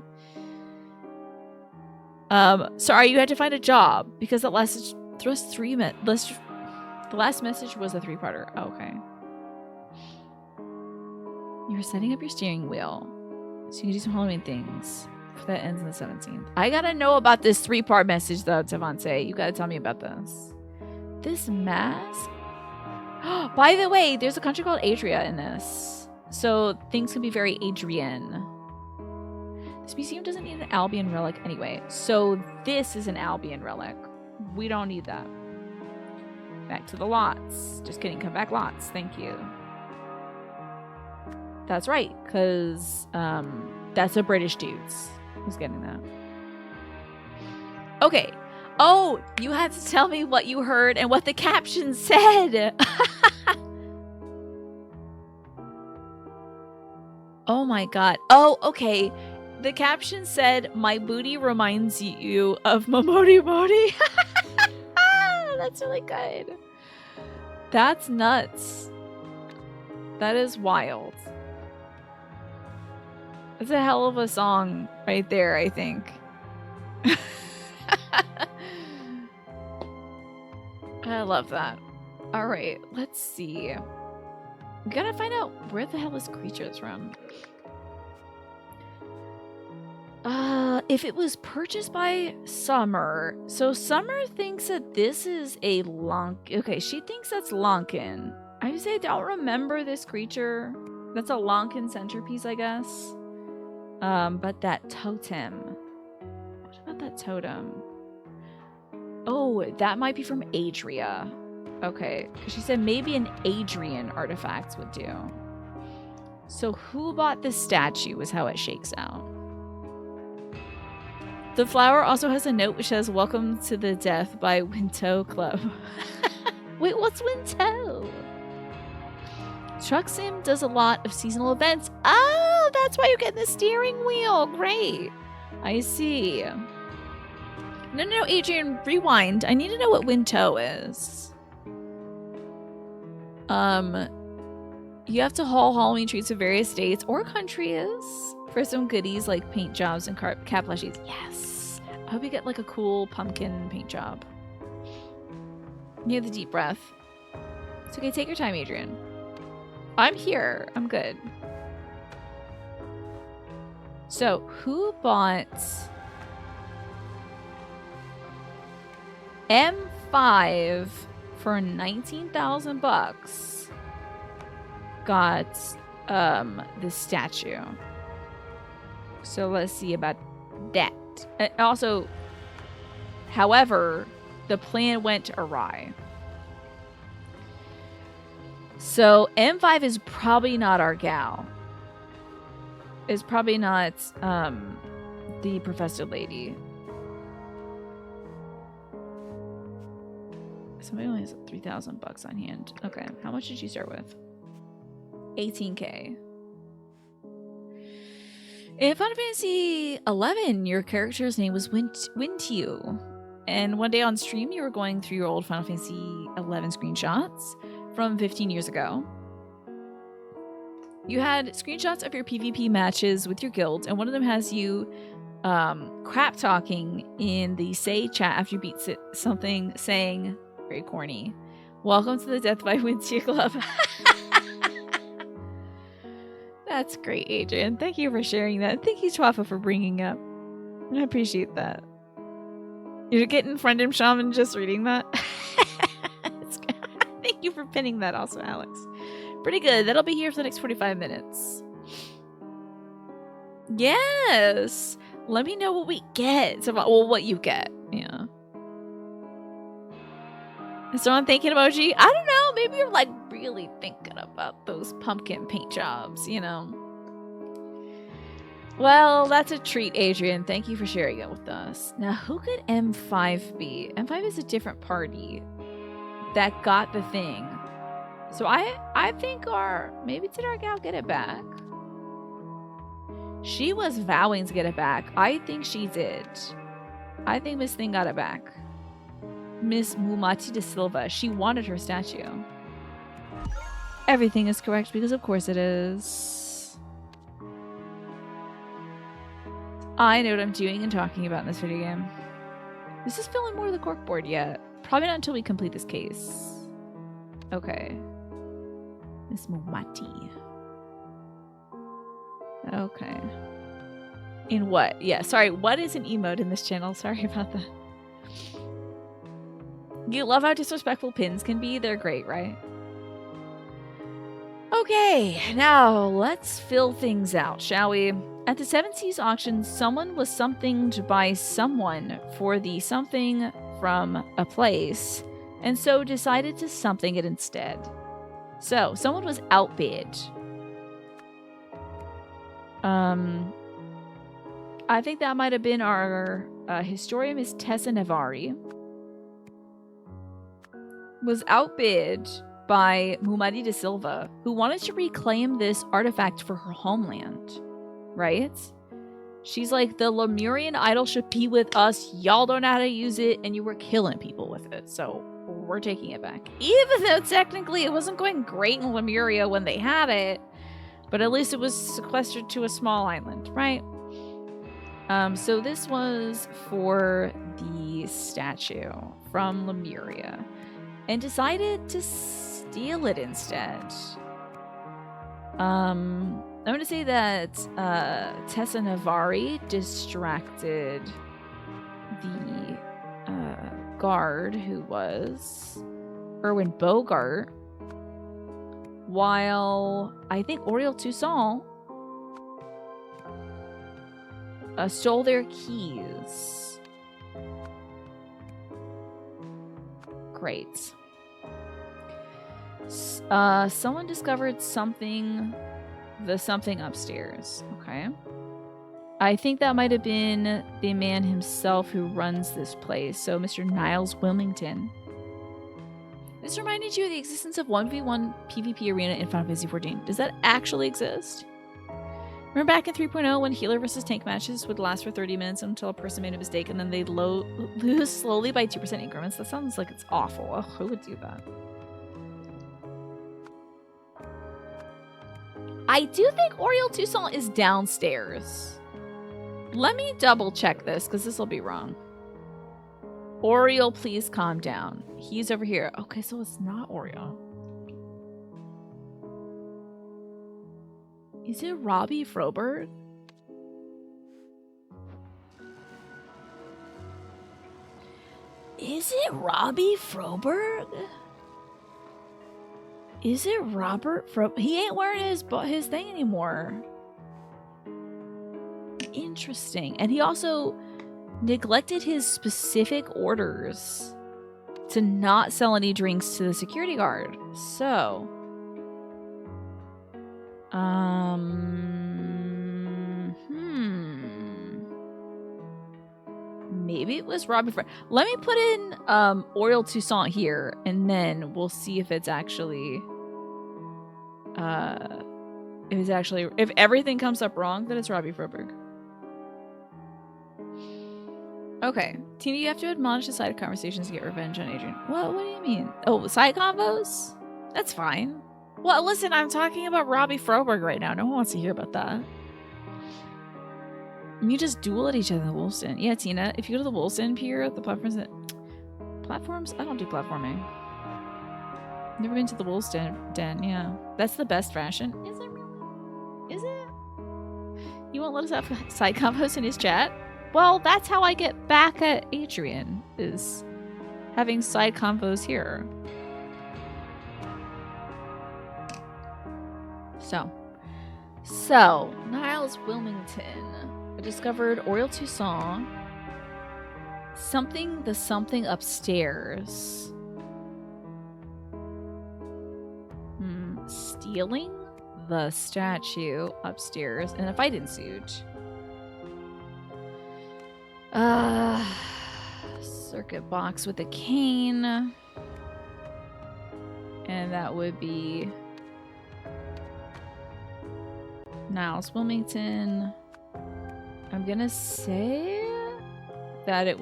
[SPEAKER 1] Sorry, you had to find a job because the last message was a 3-parter. Oh, okay. You were setting up your steering wheel so you can do some Halloween things. That ends on the 17th. I gotta know about this 3-part message though, Devontae. You gotta tell me about this. This mask? By the way, there's a country called Adria in this. So things can be very Adrian. This museum doesn't need an Albion relic anyway. So this is an Albion relic. We don't need that. Back to the lots. Just kidding. Come back lots. Thank you. That's right. Because that's a British dudes. Who's getting that? Okay. Oh, you had to tell me what you heard and what the caption said. Oh my god. Oh, okay. The caption said, "My booty reminds you of Momodi Modi." That's really good. That's nuts. That is wild. That's a hell of a song right there, I think. I love that. All right, let's see. We gotta find out where the hell this creature is from. If it was purchased by Summer. So Summer thinks that this is a Lonkin. Okay, she thinks that's Lonkin. I would say I don't remember this creature. That's a Lonkin centerpiece, I guess. But that totem. What about that totem? Oh, that might be from Adria. Okay, because she said maybe an Adrian artifact would do. So who bought this statue is how it shakes out. The flower also has a note which says, "Welcome to the Death by Winto Club." Wait, what's Winto? Truck Sim does a lot of seasonal events. Oh, that's why you're getting the steering wheel. Great. I see. No, Adrian, rewind. I need to know what Winto is. You have to haul Halloween treats to various states or countries for some goodies like paint jobs and cat plushies. Yes. I hope you get like a cool pumpkin paint job. You have the deep breath. It's okay. Take your time, Adrian. I'm here. I'm good. So, who bought M5 for 19,000 bucks? Got this statue. So let's see about that. Also, however, the plan went awry. So M5 is probably not our gal. It's probably not the professor lady. Somebody only has 3,000 bucks on hand. Okay, how much did you start with? 18K. In Final Fantasy 11, your character's name was Wintiu. And one day on stream, you were going through your old Final Fantasy 11 screenshots from 15 years ago. You had screenshots of your PvP matches with your guild, and one of them has you crap talking in the say chat after you beat something, saying, very corny, "Welcome to the Death by Wintiu Club." That's great, Adrian. Thank you for sharing that. Thank you, Twafa, for bringing up. I appreciate that. You're getting Friendem Shaman just reading that. Thank you for pinning that also, Alex. Pretty good. That'll be here for the next 45 minutes. Yes. Let me know what we get. So, well, what you get. Yeah. So I'm thinking emoji. I don't know. Maybe you're like really thinking about those pumpkin paint jobs, you know. Well, that's a treat, Adrian. Thank you for sharing it with us. Now, who could M5 be? M5 is a different party that got the thing. So I think maybe did our gal get it back? She was vowing to get it back. I think she did. I think Miss Thing got it back. Miss Mumati de Silva. She wanted her statue. Everything is correct because of course it is. I know what I'm doing and talking about in this video game. This is filling more of the corkboard yet. Probably not until we complete this case. Okay. Miss Mumati. Okay. In what? Yeah, sorry. What is an emote in this channel? Sorry about that. You love how disrespectful pins can be. They're great, right? Okay, now let's fill things out, shall we? At the 7 Seas auction, someone was something to buy someone for the something from a place, and so decided to something it instead. So, someone was outbid. I think that might have been our historian, Miss Tessa Navari. Was outbid by Mumadi de Silva, who wanted to reclaim this artifact for her homeland, right? She's like, the Lemurian idol should be with us. Y'all don't know how to use it, and you were killing people with it, so we're taking it back. Even though technically it wasn't going great in Lemuria when they had it, but at least it was sequestered to a small island, right? So this was for the statue from Lemuria, and decided to steal it instead. I'm going to say that Tessa Navari distracted the guard, who was Erwin Bogart, while I think Oriel Toussaint stole their keys. Great. Someone discovered something, the something upstairs. Okay. I think that might have been the man himself who runs this place. So Mr. Niles Wilmington. This reminded you of the existence of 1v1 PvP arena in Final Fantasy XIV. Does that actually exist? Remember back in 3.0 when healer versus tank matches would last for 30 minutes until a person made a mistake and then they'd lose slowly by 2% increments? That sounds like it's awful. Ugh, who would do that? I do think Oriel Toussaint is downstairs. Let me double check this because this will be wrong. Oriel, please calm down. He's over here. Okay, so it's not Oriel. Is it Robbie Froberg? Is it Robbie Froberg? Is it Robert Froberg? He ain't wearing his thing anymore. Interesting. And he also neglected his specific orders to not sell any drinks to the security guard. So, maybe it was Robbie Froberg. Let me put in Oriole Toussaint here, and then we'll see if it's actually if everything comes up wrong, then it's Robbie Froberg. Okay. Tina, you have to admonish the side conversations to get revenge on Adrian. What do you mean? Oh, side combos? That's fine. Well, listen, I'm talking about Robbie Froberg right now. No one wants to hear about that. You just duel at each other in the Woolston. Yeah, Tina, if you go to the Woolston Pier, the platforms that... Platforms? I don't do platforming. Never been to the Woolston Den, yeah. That's the best fashion. Is it really? Is it? You won't let us have side combos in his chat? Well, that's how I get back at Adrian, is having side convos here. So, Niles Wilmington discovered Oriole Toussaint. Something upstairs. Stealing the statue upstairs, and a fight ensued. Circuit box with a cane. And that would be Niles Wilmington. I'm gonna say that it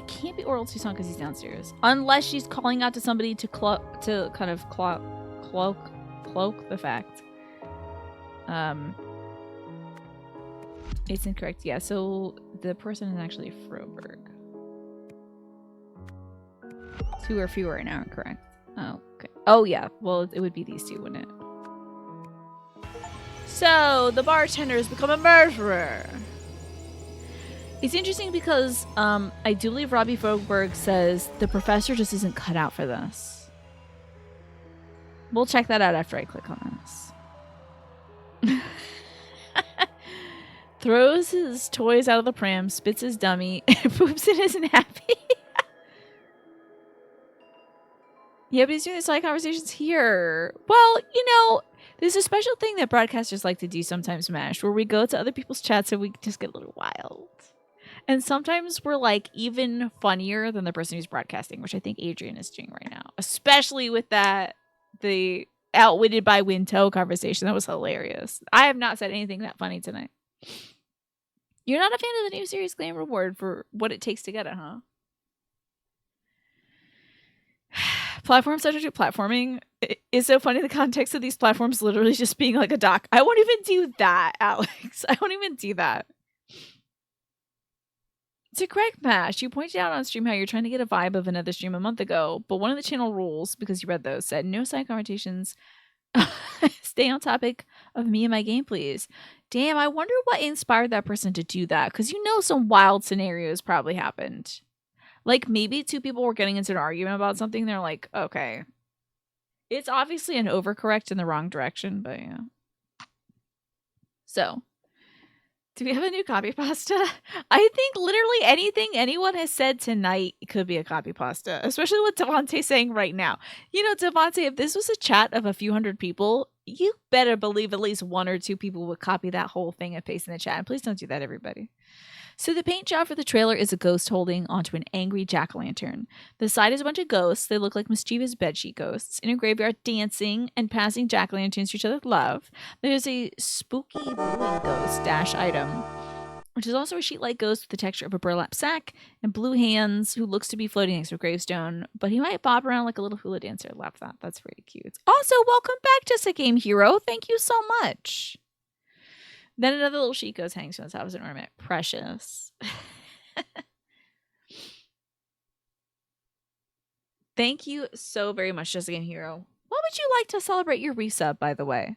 [SPEAKER 1] can't be Oriole Toussaint because he's downstairs. Unless she's calling out to somebody to cloak the fact. It's incorrect. Yeah, so the person is actually Froberg. 2 or fewer are now incorrect. Oh, okay. Oh, yeah. Well, it would be these two, wouldn't it? So, the bartender has become a murderer. It's interesting because I do believe Robbie Froberg says the professor just isn't cut out for this. We'll check that out after I click on this. Throws his toys out of the pram, spits his dummy, and poops and isn't happy. Yeah, but he's doing the side conversations here. Well, you know, there's a special thing that broadcasters like to do sometimes, MASH, where we go to other people's chats and we just get a little wild. And sometimes we're like even funnier than the person who's broadcasting, which I think Adrian is doing right now. Especially with the outwitted by Wintow conversation. That was hilarious. I have not said anything that funny tonight. You're not a fan of the new series Glam Reward for what it takes to get it, huh? Platform subject to platforming is so funny in the context of these platforms literally just being like a doc. I won't even do that, Alex. I won't even do that. To correct Mash, you pointed out on stream how you're trying to get a vibe of another stream a month ago, but one of the channel rules, because you read those, said no side conversations. Stay on topic of me and my game, please. Damn, I wonder what inspired that person to do that, because you know some wild scenarios probably happened. Like, maybe two people were getting into an argument about something, they're like, okay. It's obviously an overcorrect in the wrong direction, but yeah. So, do we have a new copy pasta? I think literally anything anyone has said tonight could be a copy pasta, especially with Devontae saying right now. You know, Devontae, if this was a chat of a few hundred people, you better believe at least 1 or 2 people would copy that whole thing and paste in the chat. And please don't do that, everybody. So the paint job for the trailer is a ghost holding onto an angry jack-o'-lantern. The side is a bunch of ghosts. They look like mischievous bedsheet ghosts in a graveyard dancing and passing jack-o'-lanterns to each other with love. There's a spooky bluing ghost dash item, which is also a sheet-like ghost with the texture of a burlap sack and blue hands who looks to be floating next to a gravestone, but he might bob around like a little hula dancer. Love that. That's very cute. Also, welcome back, Just a Game Hero. Thank you so much. Then another little sheet ghost hangs from the top as an ornament. Precious. Thank you so very much, Just a Game Hero. What would you like to celebrate your resub, by the way?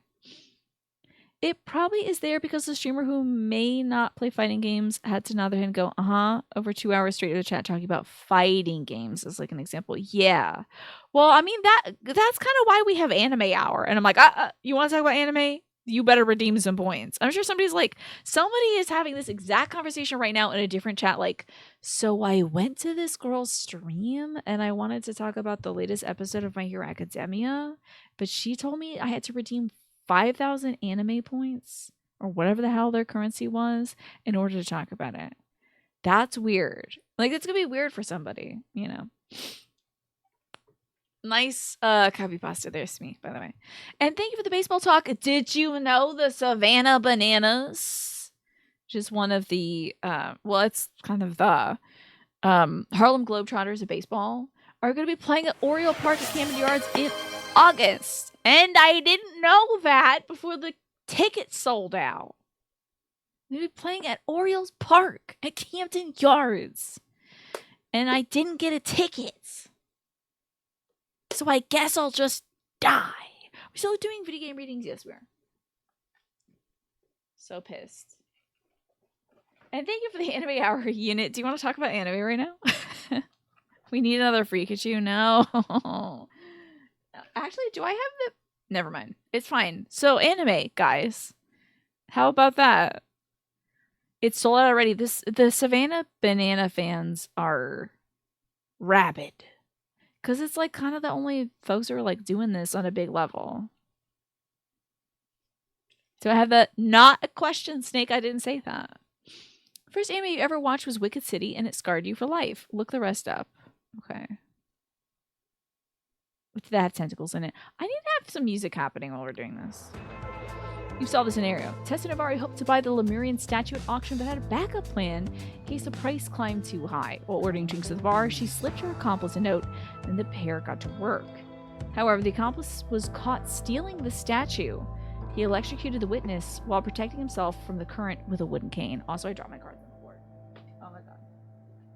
[SPEAKER 1] It probably is there because the streamer who may not play fighting games had to nod their head and go, over 2 hours straight to the chat talking about fighting games as like an example. Yeah. Well, I mean, that's kind of why we have anime hour. And I'm like, you want to talk about anime? You better redeem some points. I'm sure somebody is having this exact conversation right now in a different chat. Like, so I went to this girl's stream and I wanted to talk about the latest episode of My Hero Academia, but she told me I had to redeem 5,000 anime points or whatever the hell their currency was in order to talk about it. That's weird. Like, it's gonna be weird for somebody, you know. Nice copy pasta there, Smee, by the way. And thank you for the baseball talk. Did you know the Savannah Bananas, which is one of the it's kind of the Harlem Globetrotters of baseball, are going to be playing at Oriole Park at Camden Yards in August. And I didn't know that before the tickets sold out. They'll be playing at Orioles Park at Camden Yards. And I didn't get a ticket. So I guess I'll just die. We're still doing video game readings? Yes, we are. So pissed. And thank you for the anime hour unit. Do you want to talk about anime right now? We need another Freakachu. No. Actually, do I have the... Never mind. It's fine. So anime, guys. How about that? It's sold out already. The Savannah Banana fans are rabid. Because it's like kind of the only folks who are like doing this on a big level. So I have that. Not a question, Snake. I didn't say that. First anime you ever watched was Wicked City, and it scarred you for life. Look the rest up. Okay. Did that have tentacles in it? I need to have some music happening while we're doing this. You saw the scenario. Tess and Navari hoped to buy the Lemurian statue at auction, but had a backup plan in case the price climbed too high. While ordering drinks at the bar, she slipped her accomplice a note, and the pair got to work. However, the accomplice was caught stealing the statue. He electrocuted the witness while protecting himself from the current with a wooden cane. Also, I dropped my cards on the floor. Oh my god.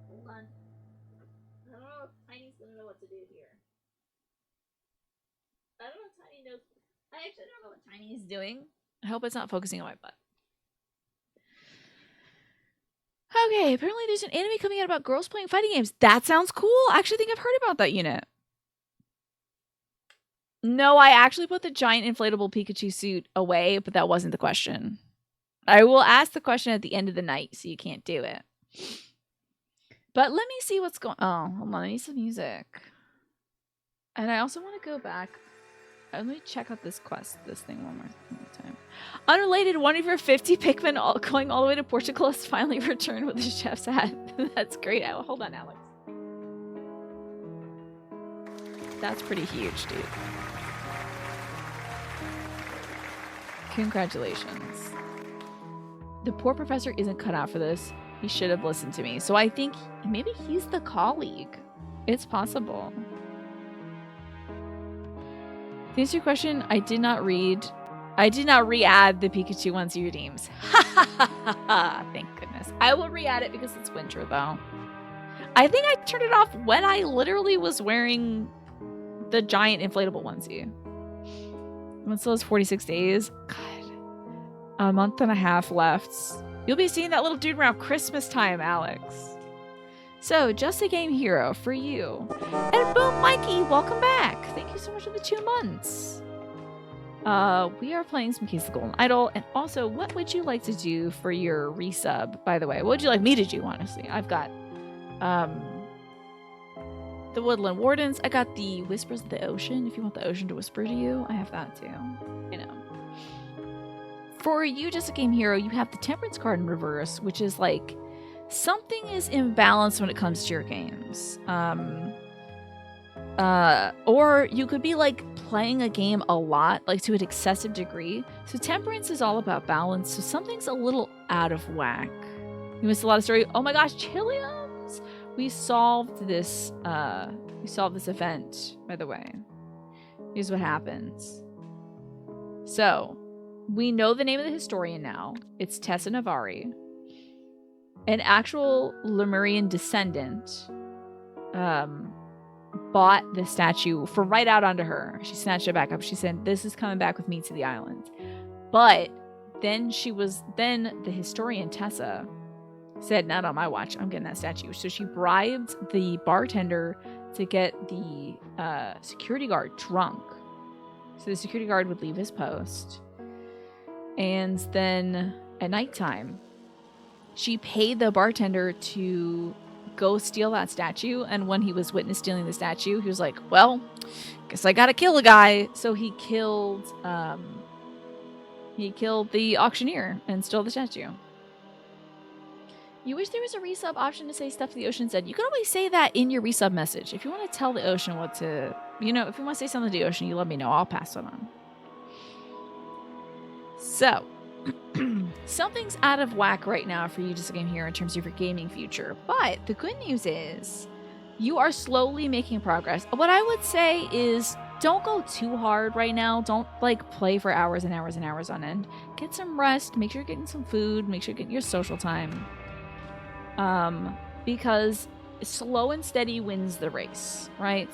[SPEAKER 1] Hold on. I don't know if Tiny's gonna know what to do here. I don't know if Tiny knows. I actually don't know what Tiny is doing. I hope it's not focusing on my butt. Okay, apparently there's an anime coming out about girls playing fighting games. That sounds cool. I actually think I've heard about that unit. No, I actually put the giant inflatable Pikachu suit away, but that wasn't the question. I will ask the question at the end of the night, so you can't do it. But let me see what's going on. Oh, hold on. I need some music. And I also want to go back. Let me check out this thing one more time. Unrelated, one of your 50 Pikmin going all the way to Portugal has finally returned with the chef's hat. That's great. Hold on, Alex. That's pretty huge, dude. Congratulations. The poor professor isn't cut out for this. He should have listened to me. So I think maybe he's the colleague. It's possible. To answer your question, I did not re-add the Pikachu ones you redeems. Thank goodness. I will re-add it because it's winter, though. I think I turned it off when I literally was wearing the giant inflatable onesie. When still has 46 days. God. A month and a half left. You'll be seeing that little dude around Christmas time, Alex. So, just a game hero for you. And boom, Mikey, welcome back. Thank you so much for the 2 months. We are playing some Case of the Golden Idol. And also, what would you like to do for your resub, by the way? What would you like me to do, honestly? I've got the Woodland Wardens. I got the Whispers of the Ocean. If you want the ocean to whisper to you, I have that too. You know. For you, just a game hero, you have the Temperance card in reverse, which is like something is imbalanced when it comes to your games. Or you could be like playing a game a lot, like to an excessive degree. So Temperance is all about balance. So something's a little out of whack. You missed a lot of story. Oh my gosh, Chiliums! We solved this event, by the way. Here's what happens. So, we know the name of the historian now. It's Tessa Navari. An actual Lemurian descendant bought the statue for right out onto her. She snatched it back up. She said, "This is coming back with me to the island." But then the historian Tessa said, not on my watch, I'm getting that statue. So she bribed the bartender to get the security guard drunk. So the security guard would leave his post. And then at nighttime, she paid the bartender to go steal that statue. And when he was witness stealing the statue, he was like, well, guess I gotta kill a guy. So he killed the auctioneer and stole the statue. You wish there was a resub option to say stuff the ocean said. You can always say that in your resub message. If you want to tell the ocean what to, if you want to say something to the ocean, you let me know. I'll pass it on. So, something's out of whack right now for you just game here in terms of your gaming future. But the good news is you are slowly making progress. What I would say is don't go too hard right now. Don't play for hours and hours and hours on end. Get some rest. Make sure you're getting some food. Make sure you're getting your social time. Because slow and steady wins the race, right?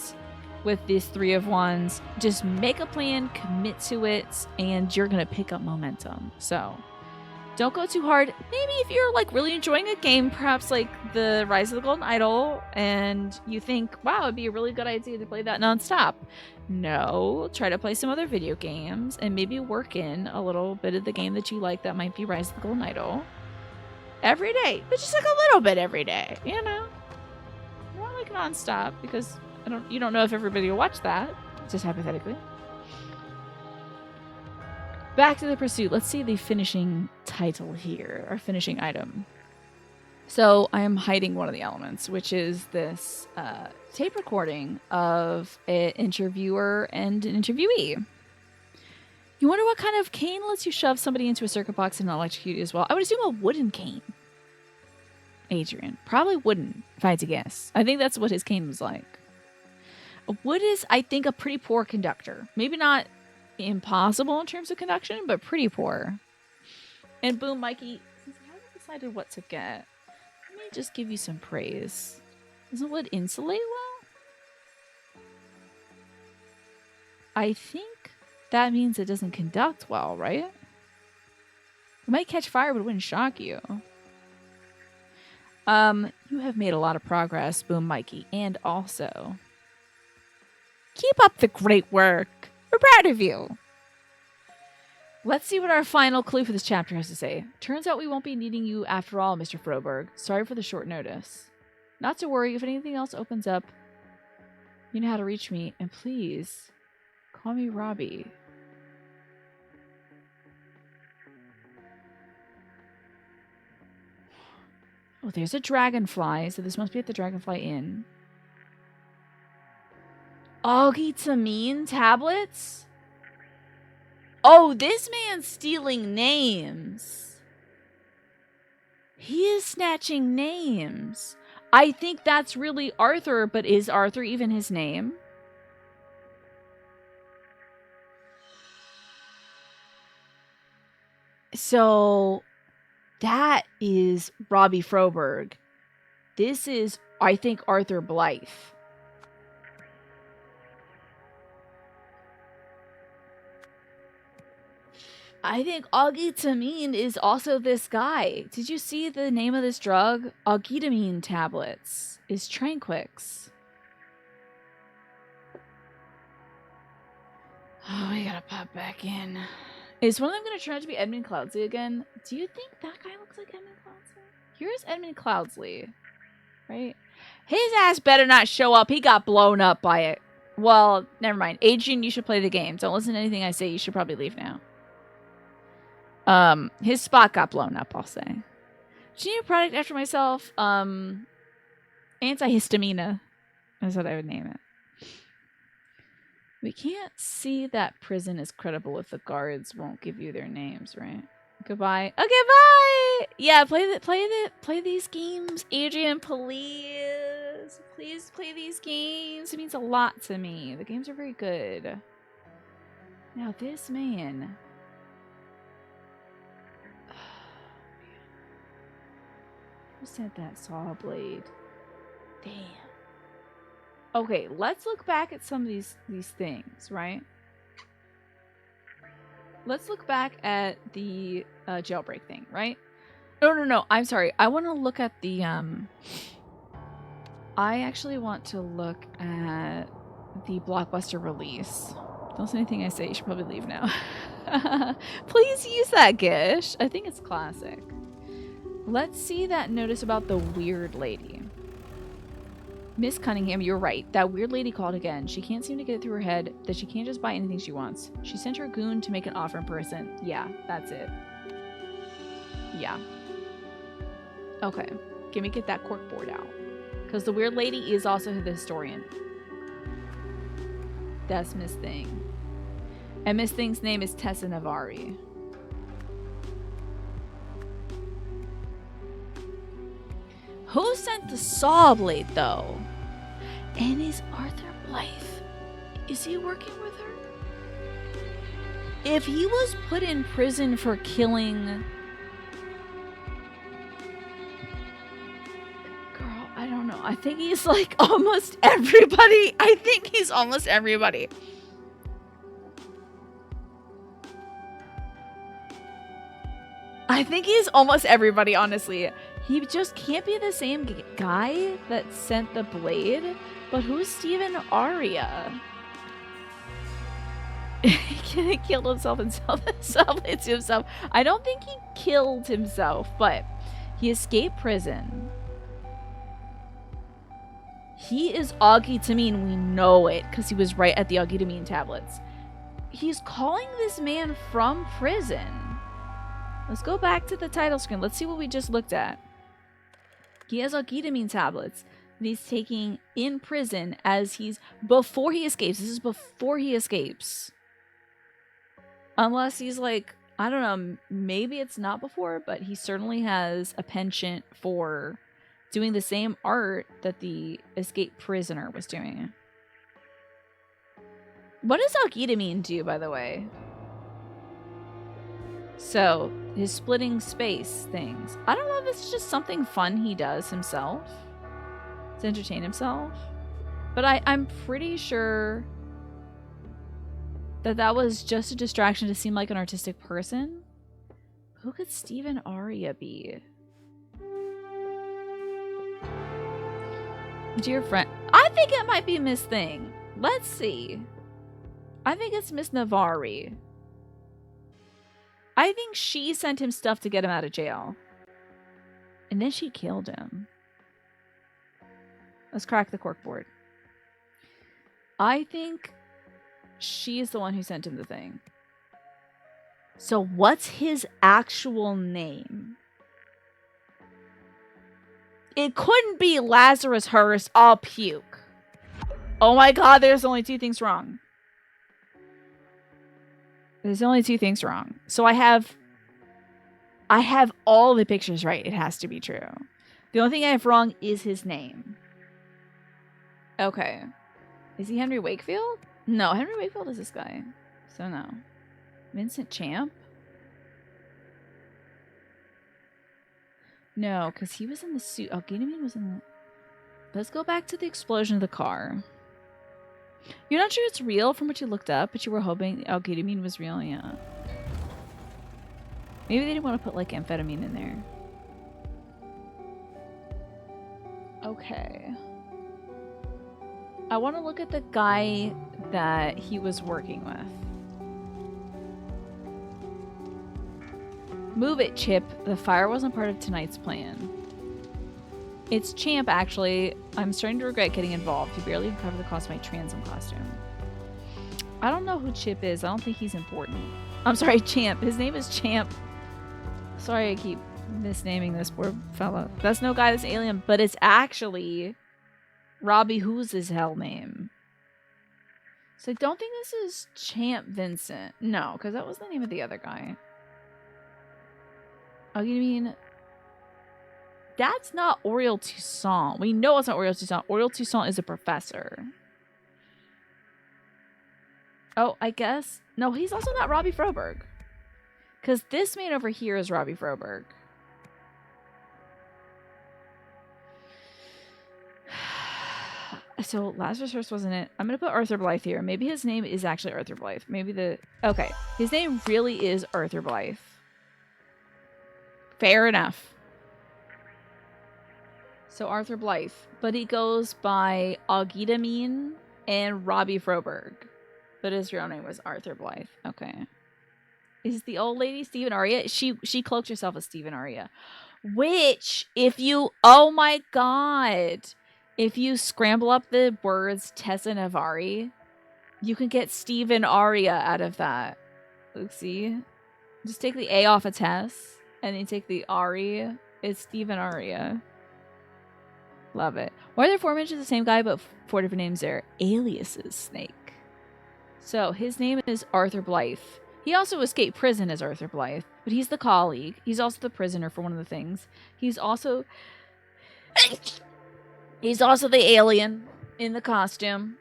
[SPEAKER 1] With these 3 of Wands, just make a plan, commit to it, and you're gonna pick up momentum. So don't go too hard. Maybe if you're really enjoying a game, perhaps the Rise of the Golden Idol, and you think, wow, it'd be a really good idea to play that nonstop. No, try to play some other video games and maybe work in a little bit of the game that you like that might be Rise of the Golden Idol. Every day, but just a little bit every day, not nonstop, because you don't know if everybody will watch that, just hypothetically. Back to the pursuit. Let's see the finishing title here, or finishing item. So I am hiding one of the elements, which is this tape recording of an interviewer and an interviewee. You wonder what kind of cane lets you shove somebody into a circuit box and electrocute you as well. I would assume a wooden cane. Adrian. Probably wooden, if I had to guess. I think that's what his cane was like. Wood is, I think, a pretty poor conductor. Maybe not impossible in terms of conduction, but pretty poor. And boom, Mikey, since I haven't decided what to get, let me just give you some praise. Doesn't wood insulate well? I think that means it doesn't conduct well, right? It might catch fire, but it wouldn't shock you. You have made a lot of progress, Boom Mikey, and also keep up the great work. We're proud of you. Let's see what our final clue for this chapter has to say. Turns out we won't be needing you after all, Mr. Froberg. Sorry for the short notice. Not to worry, if anything else opens up, you know how to reach me, and please call me Robbie. Oh, there's a dragonfly, so this must be at the Dragonfly Inn. Ogitamin tablets? Oh, this man's stealing names. He is snatching names. I think that's really Arthur, but is Arthur even his name? So that is Robbie Froberg. This is, I think, Arthur Blythe. I think Ogitamin is also this guy. Did you see the name of this drug? Ogitamin tablets is Tranquix. Oh, we gotta pop back in. Is one of them gonna turn out to be Edmund Cloudsley again? Do you think that guy looks like Edmund Cloudsley? Here's Edmund Cloudsley, right? His ass better not show up. He got blown up by it. Well, never mind. Adrian, you should play the game. Don't listen to anything I say. You should probably leave now. His spot got blown up, I'll say. Do you need a product after myself? Antihistamina is what I would name it. We can't see that prison is credible if the guards won't give you their names, right? Goodbye. Okay, bye! Yeah, play these games, Adrian, please. Please play these games. It means a lot to me. The games are very good. Now, this man... Who sent that saw blade? Damn. Okay, let's look back at some of these things, right? Let's look back at the jailbreak thing, right? No. I'm sorry. I want to look at the I actually want to look at the Blockbuster release. Don't say anything I say. You should probably leave now. Please use that, Gish. I think it's classic. Let's see that notice about the weird lady. Miss Cunningham, you're right. That weird lady called again. She can't seem to get it through her head that she can't just buy anything she wants. She sent her goon to make an offer in person. Yeah, that's it. Yeah. Okay. Can we get that cork board out? Because the weird lady is also the historian. That's Miss Thing. And Miss Thing's name is Tessa Navari. Who sent the saw blade, though? And is Arthur Blythe? Is he working with her? If he was put in prison for killing... Girl, I don't know. I think he's like almost everybody. I think he's almost everybody. I think he's almost everybody, honestly. He just can't be the same guy that sent the blade. But who's Stephen Aria? He killed himself and self-blade to himself. I don't think he killed himself, but he escaped prison. He is Augie Tameen. We know it because he was right at the Augie Tameen tablets. He's calling this man from prison. Let's go back to the title screen. Let's see what we just looked at. He has alketamine tablets that he's taking in prison before he escapes. This is before he escapes. Unless he's like, I don't know, maybe it's not before, but he certainly has a penchant for doing the same art that the escaped prisoner was doing. What does alketamine do, by the way? So, his splitting space things. I don't know if it's just something fun he does himself to entertain himself. But I'm pretty sure that was just a distraction to seem like an artistic person. Who could Stephen Aria be? Dear friend. I think it might be Miss Thing. Let's see. I think it's Miss Navari. I think she sent him stuff to get him out of jail. And then she killed him. Let's crack the corkboard. I think she's the one who sent him the thing. So what's his actual name? It couldn't be Lazarus Hearst. I'll puke. Oh my god, there's only two things wrong. There's only two things wrong. So I have all the pictures right. It has to be true. The only thing I have wrong is his name. Okay. Is he Henry Wakefield? No, Henry Wakefield is this guy. So no. Vincent Champ? No, because he was in the suit. Oh, Gideon was in the... Let's go back to the explosion of the car. You're not sure it's real from what you looked up, but you were hoping alketamine was real, yeah. Maybe they didn't want to put, like, amphetamine in there. Okay. I want to look at the guy that he was working with. Move it, Chip. The fire wasn't part of tonight's plan. It's Champ, actually. I'm starting to regret getting involved. He barely even covered the cost of my transom costume. I don't know who Chip is. I don't think he's important. I'm sorry, Champ. His name is Champ. Sorry, I keep misnaming this poor fella. That's no guy, that's alien, but it's actually Robbie Who's his hell name. So I don't think this is Champ Vincent. No, because that was the name of the other guy. Oh, you mean... That's not Oriel Toussaint. We know it's not Oriel Toussaint. Oriel Toussaint is a professor. Oh, I guess. No, he's also not Robbie Froberg. Because this man over here is Robbie Froberg. So Lazarus First wasn't it? I'm gonna put Arthur Blythe here. Maybe his name is actually Arthur Blythe. Okay. His name really is Arthur Blythe. Fair enough. So Arthur Blythe. But he goes by Augidamine and Robbie Froberg. But his real name was Arthur Blythe. Okay. Is the old lady Stephen Aria? She cloaked herself as Stephen Aria. Which, if you... Oh my god. If you scramble up the words Tessa Navari, you can get Stephen Aria out of that. Let's see. Just take the A off of Tess, and then take the Ari. It's Stephen Aria. Love it. Why are there 4 mentions of the same guy, but 4 different names there? Aliases, Snake. So, his name is Arthur Blythe. He also escaped prison as Arthur Blythe, but he's the colleague. He's also the prisoner for one of the things. He's also the alien in the costume.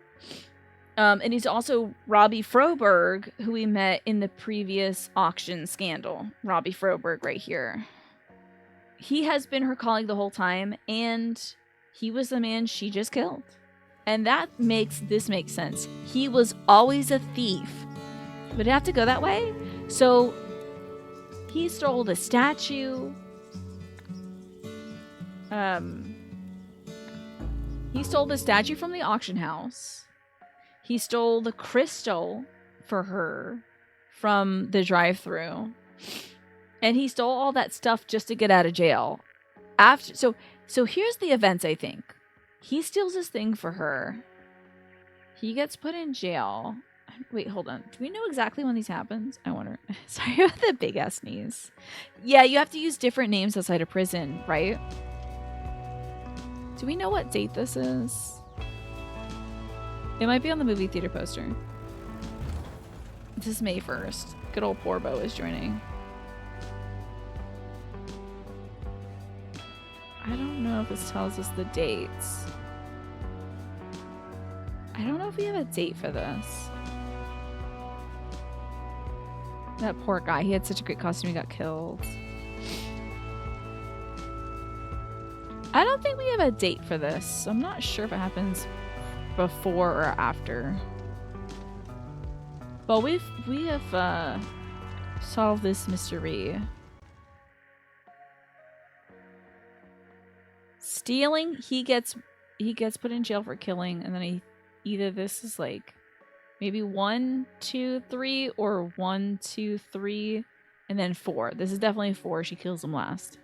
[SPEAKER 1] And he's also Robbie Froberg, who we met in the previous auction scandal. Robbie Froberg right here. He has been her colleague the whole time, and he was the man she just killed. And this makes sense. He was always a thief. Would it have to go that way? So he stole the statue. He stole the statue from the auction house. He stole the crystal for her from the drive-thru. And he stole all that stuff just to get out of jail. So here's the events, I think. He steals this thing for her. He gets put in jail. Wait, hold on. Do we know exactly when these happens? I wonder. Sorry about the big ass sneeze. Yeah, you have to use different names outside of prison, right? Do we know what date this is? It might be on the movie theater poster. This is May 1st. Good old Porbo is joining. I don't know if this tells us the dates. I don't know if we have a date for this. That poor guy. He had such a great costume. He got killed. I don't think we have a date for this. So I'm not sure if it happens before or after. But we have solved this mystery. Stealing, he gets put in jail for killing, and then either this is like maybe 1, 2, 3, or 1, 2, 3, and then 4. This is definitely 4. She kills him last.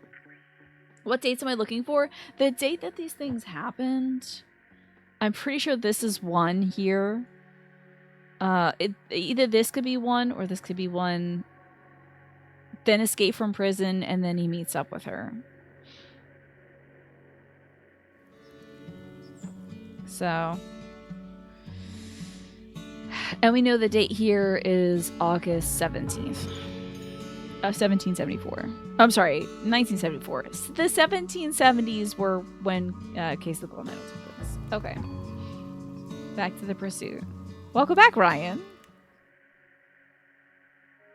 [SPEAKER 1] What dates am I looking for? The date that these things happened. I'm pretty sure this is 1 here. Either this could be 1 or this could be 1. Then escape from prison, and then he meets up with her. So, and we know the date here is August 17th of 1774. I'm sorry, 1974. The 1770s were when Case of the Golden Idol took place. Okay. Back to the pursuit. Welcome back, Ryan.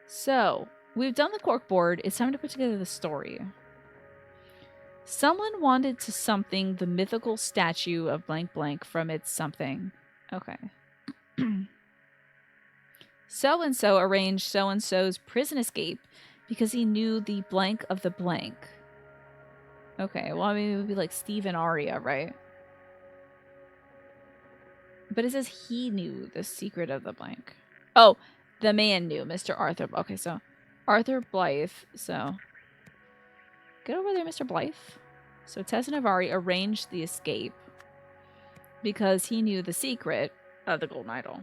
[SPEAKER 1] So, we've done the cork board. It's time to put together the story. Someone wanted to something the mythical statue of blank blank from its something. Okay. So-and-so arranged so-and-so's prison escape because he knew the blank of the blank. Okay, well, I mean, it would be like Stephen Aria, right? But it says he knew the secret of the blank. Oh, the man knew, Mr. Arthur. Okay, so Arthur Blythe. So get over there, Mr. Blythe. So Tessa Navari arranged the escape because he knew the secret of the Golden Idol.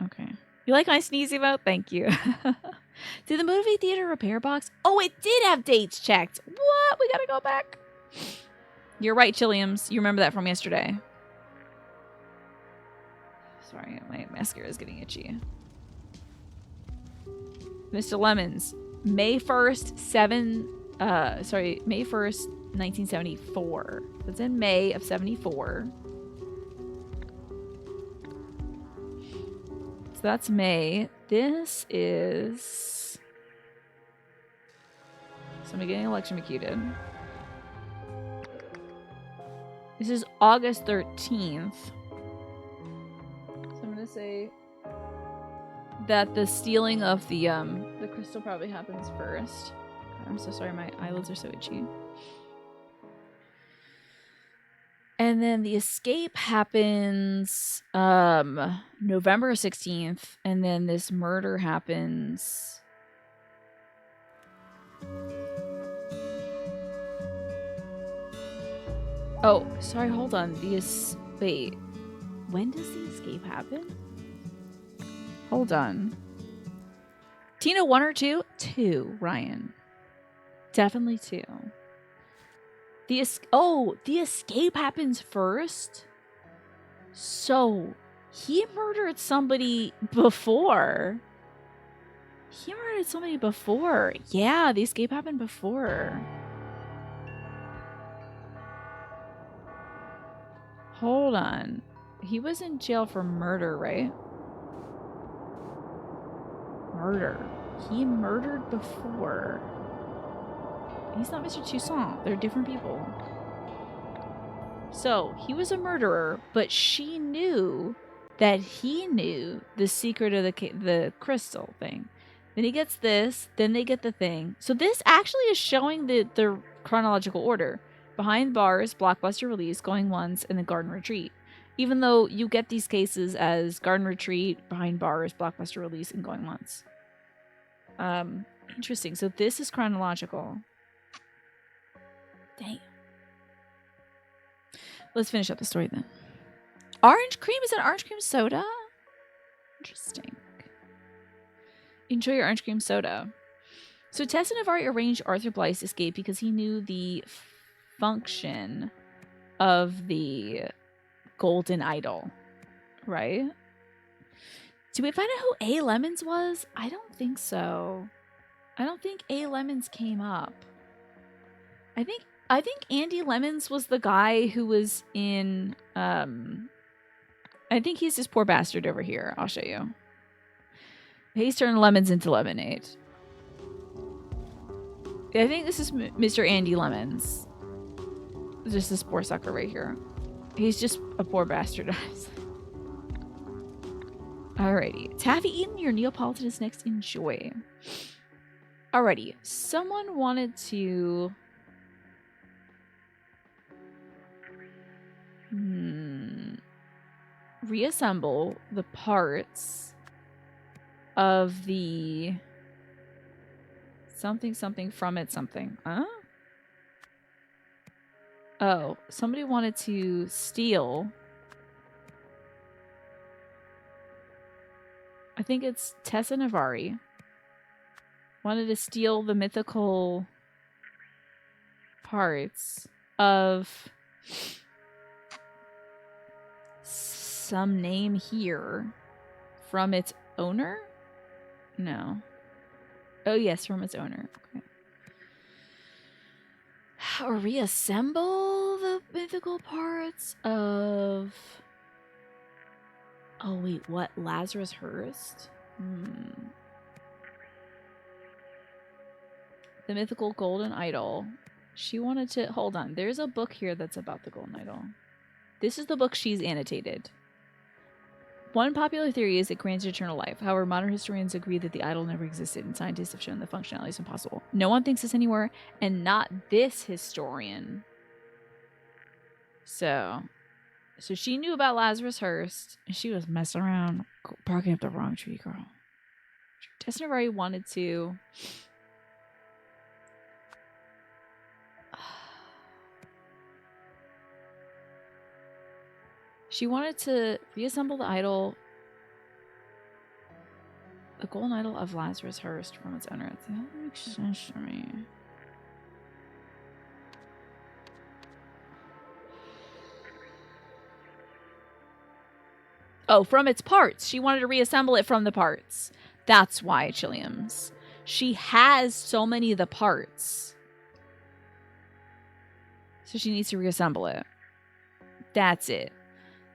[SPEAKER 1] Okay. You like my sneeze emote? Thank you. Did the movie theater repair box? Oh, it did have dates checked. What? We gotta go back. You're right, Chilliams. You remember that from yesterday. Sorry, my mascara is getting itchy. Mr. Lemons. May 1st, May 1st, 1974. It's in May of 74. So that's May. This is somebody getting election executed. This is August 13th. So I'm gonna say that the stealing of the crystal probably happens first. God, I'm so sorry, my eyelids are so itchy. And then the escape happens November 16th, and then this murder happens oh, sorry, hold on. Wait. When does the escape happen? Hold on. Tina, 1 or 2? 2, Ryan. Definitely 2. The escape happens first? So, he murdered somebody before. Yeah, the escape happened before. Hold on. He was in jail for murder, right? Murder. He murdered before. He's not Mr. Toussaint. They're different people. So, he was a murderer, but she knew that he knew the secret of the crystal thing. Then he gets this, then they get the thing. So this actually is showing the chronological order. Behind bars, blockbuster release, going once, and then garden retreat. Even though you get these cases as garden retreat, behind bars, blockbuster release, and going once. Interesting. So this is chronological. Damn. Let's finish up the story then. Orange cream? Is it orange cream soda? Interesting. Enjoy your orange cream soda. So Tess and Navari arranged Arthur Blythe's escape because he knew the function of the golden idol, right? Did we find out who A. Lemons was? I don't think so. I don't think A. Lemons came up. I think Andy Lemons was the guy who was in I think he's this poor bastard over here. I'll show you. He's turned lemons into lemonade. I think this is Mr. Andy Lemons. Just this poor sucker right here. He's just a poor bastard. Alrighty. Taffy Eden, your Neapolitan is next. Enjoy. Alrighty. Someone wanted to... reassemble the parts of the something from it something. Huh? Oh, somebody wanted to steal. I think it's Tessa Navari. Wanted to steal the mythical parts of some name here from its owner? No. Oh, yes, from its owner. Okay. Or reassemble the mythical parts of... Oh, wait, what? Lazarus Hearst? The mythical golden idol. She wanted to... Hold on. There's a book here that's about the golden idol. This is the book she's annotated. One popular theory is it grants eternal life. However, modern historians agree that the idol never existed, and scientists have shown the functionality is impossible. No one thinks this anywhere, and not this historian. So she knew about Lazarus Hearst, and she was messing around, barking up the wrong tree, girl. Tessa Navari wanted to... She wanted to reassemble the idol, the golden idol of Lazarus Hearst from its owner. That makes sense to me. Oh, from its parts. She wanted to reassemble it from the parts. That's why, Chilliams. She has so many of the parts. So she needs to reassemble it. That's it.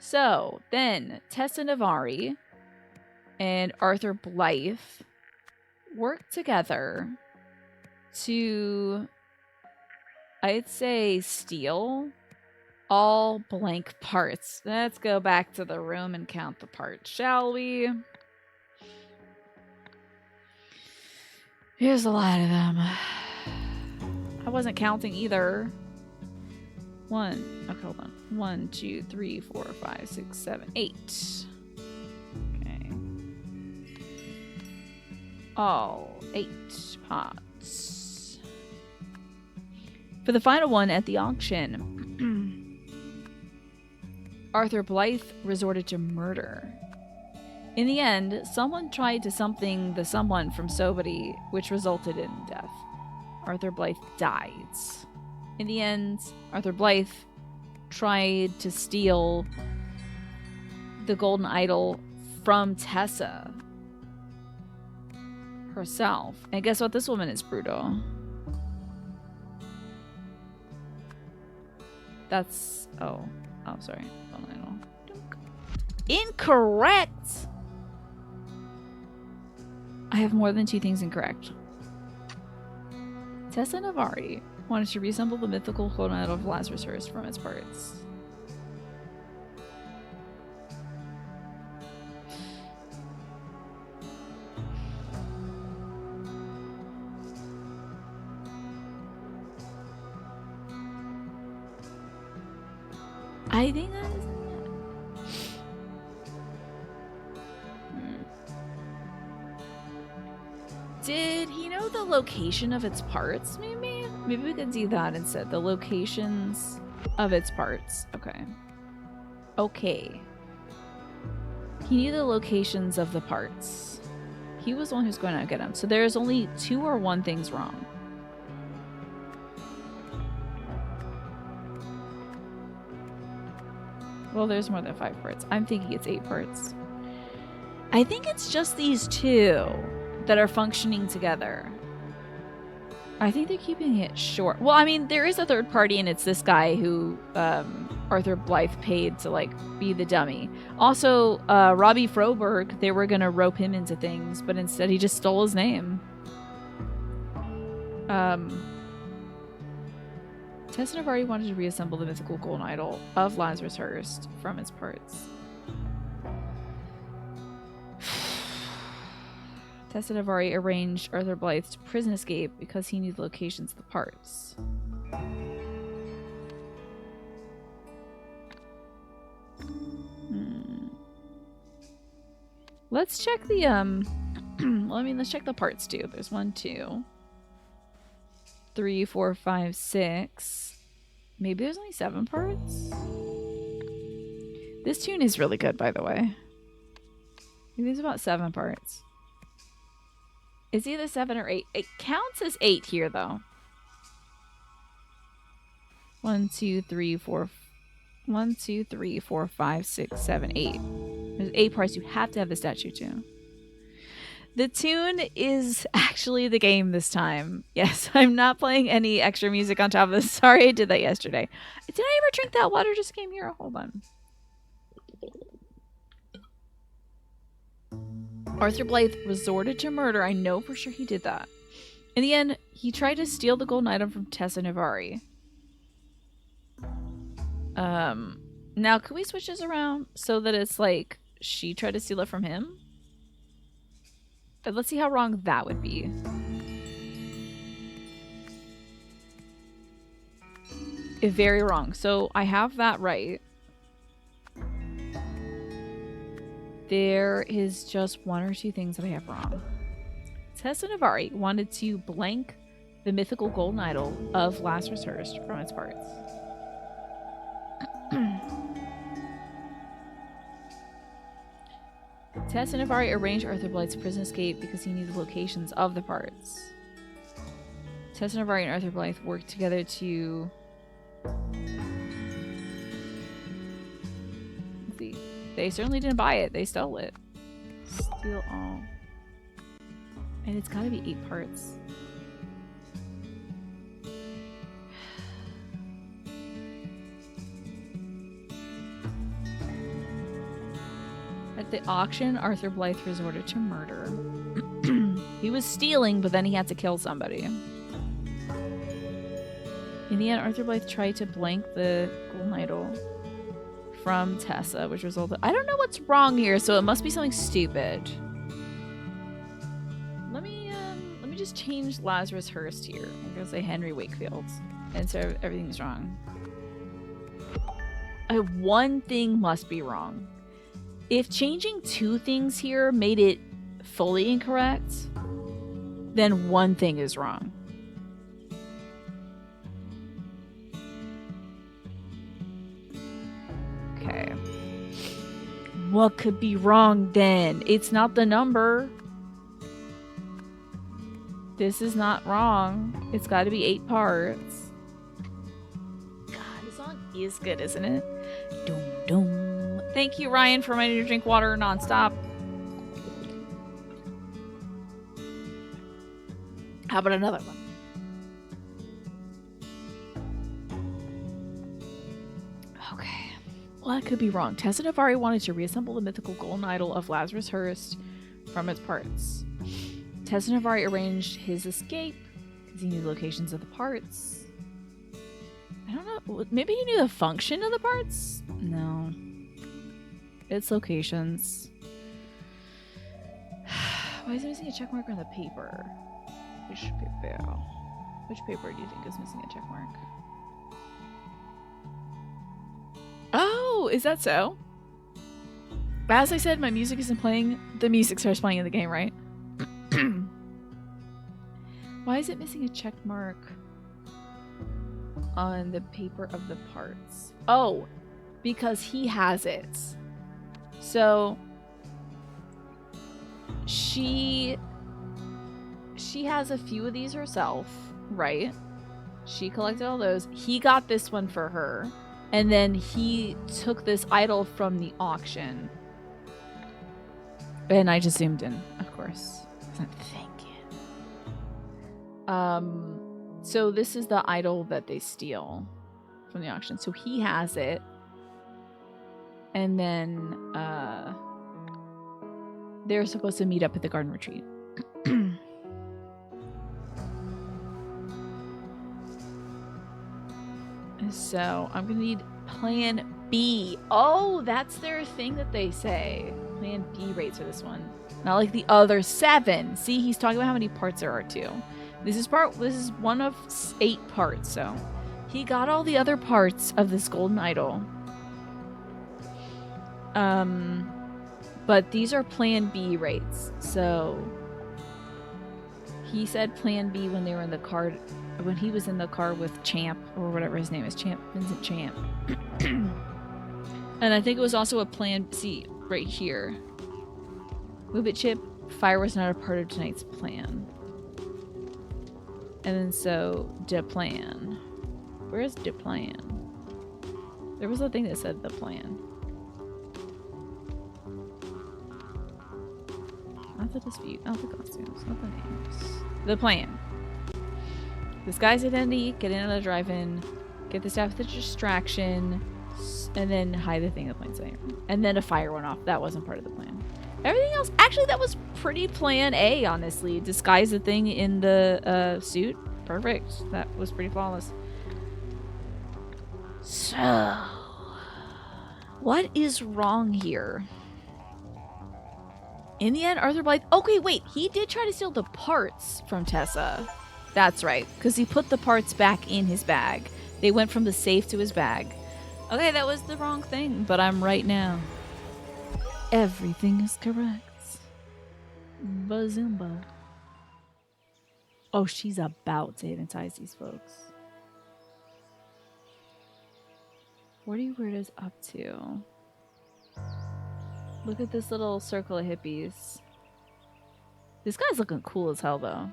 [SPEAKER 1] So, then, Tessa Navari and Arthur Blythe worked together to, I'd say, steal All blank parts. Let's go back to the room and count the parts, shall we? Here's a lot of them. I wasn't counting either. 1, okay, hold on. 1, 2, 3, 4, 5, 6, 7, 8. Okay. All 8 pots. For the final one at the auction, Arthur Blythe resorted to murder. In the end, someone tried to something the someone from somebody, which resulted in death. Arthur Blythe died. In the end, Arthur Blythe tried to steal the golden idol from Tessa herself. And guess what? This woman is brutal. That's... Oh, sorry. Incorrect! I have more than 2 things incorrect. Tessa Navari wanted to reassemble the mythical golden idol of Lazarus Hearst from its parts. I think that is... Did he know the location of its parts, maybe? Maybe we could do that instead. The locations of its parts. Okay. Okay. He knew the locations of the parts. He was the one who's going to get them. So there's only 2 or 1 things wrong. Well, there's more than 5 parts. I'm thinking it's 8 parts. I think it's just these 2 that are functioning together. I think they're keeping it short. Well, I mean, there is a third party, and it's this guy who Arthur Blythe paid to, like, be the dummy. Also, Robbie Froberg, they were gonna rope him into things, but instead he just stole his name. Tessa Navari wanted to reassemble the mythical golden idol of Lazarus Hearst from its parts. Tessa Navari arranged Arthur Blythe's prison escape because he knew the locations of the parts. Let's check the well, I mean, let's check the parts too. There's 1, 2, 3, 4, 5, 6. Maybe there's only 7 parts. This tune is really good, by the way. Maybe there's about 7 parts. It's either 7 or 8. It counts as 8 here, though. 1, 2, 3, 4. 1, 2, 3, 4, 5, 6, 7, 8. There's 8 parts. You have to have the statue too. The tune is actually the game this time. Yes, I'm not playing any extra music on top of this. Sorry, I did that yesterday. Did I ever drink that water just came here? Hold on. Arthur Blythe resorted to murder. I know for sure he did that. In the end, he tried to steal the golden item from Tessa Navari. Now can we switch this around so that it's like she tried to steal it from him? But let's see how wrong that would be. Very wrong. So I have that right. There is just 1 or 2 things that I have wrong. Tessa Navari wanted to blank the mythical golden idol of Lazarus Hearst from its parts. Tessa Navari arranged Arthur Blythe's prison escape because he knew the locations of the parts. Tessa Navari and Arthur Blythe worked together to... Let's see. They certainly didn't buy it. They stole it. Steal all. And it's gotta be 8 parts. At the auction, Arthur Blythe resorted to murder. He was stealing, but then he had to kill somebody. In the end, Arthur Blythe tried to blank the golden idol from Tessa, which resulted... I don't know what's wrong here, so it must be something stupid. Let me just change Lazarus Hearst here. I'm gonna say Henry Wakefield. And so everything's wrong. One thing must be wrong. If changing 2 things here made it fully incorrect, then one thing is wrong. Okay. What could be wrong then? It's not the number. This is not wrong. It's got to be 8 parts. God, this song is good, isn't it? Doom, doom. Thank you, Ryan, for reminding me to drink water nonstop. How about another one? Okay. What could be wrong? Tessa Navari wanted to reassemble the mythical golden idol of Lazarus Hearst from its parts. Tessa Navari arranged his escape because he knew the locations of the parts. I don't know. Maybe he knew the function of the parts? No. It's locations. Why is it missing a check mark on the paper? Which paper? Which paper do you think is missing a check mark? Oh, is that so? As I said, my music isn't playing. The music starts playing in the game, right? Why is it missing a check mark on the paper of the parts? Oh, because he has it. So she has a few of these herself, right? She collected all those. He got this one for her. And then he took this idol from the auction. And I just zoomed in, of course. I'm thinking. So this is the idol that they steal from the auction. So he has it. And then they're supposed to meet up at the garden retreat. So I'm gonna need plan B. Oh, that's their thing that they say. Plan B rates for this one. Not like the other 7. See, he's talking about how many parts there are too. This is one of 8 parts, so he got all the other parts of this golden idol. But these are plan B rates. So he said plan B when they were in the car, when he was in the car with Champ, or whatever his name is, Vincent Champ. And I think it was also a plan C right here. Move it, Chip. Fire was not a part of tonight's plan. And then so, de plan. Where's de plan? There was a thing that said the plan. Not the dispute, not the costumes, not the names. The plan. This guy's identity, get in on the drive-in, get the staff with the distraction, and then hide the thing in the plain sight. And then a fire went off. That wasn't part of the plan. Everything else, actually, that was pretty plan A, honestly. Disguise the thing in the suit. Perfect. That was pretty flawless. So, what is wrong here? In the end, Arthur Blythe... Okay, wait. He did try to steal the parts from Tessa. That's right. Because he put the parts back in his bag. They went from the safe to his bag. Okay, that was the wrong thing. But I'm right now. Everything is correct. Bazumba. Oh, she's about to hypnotize these folks. What are you weirdos up to? Look at this little circle of hippies. This guy's looking cool as hell, though.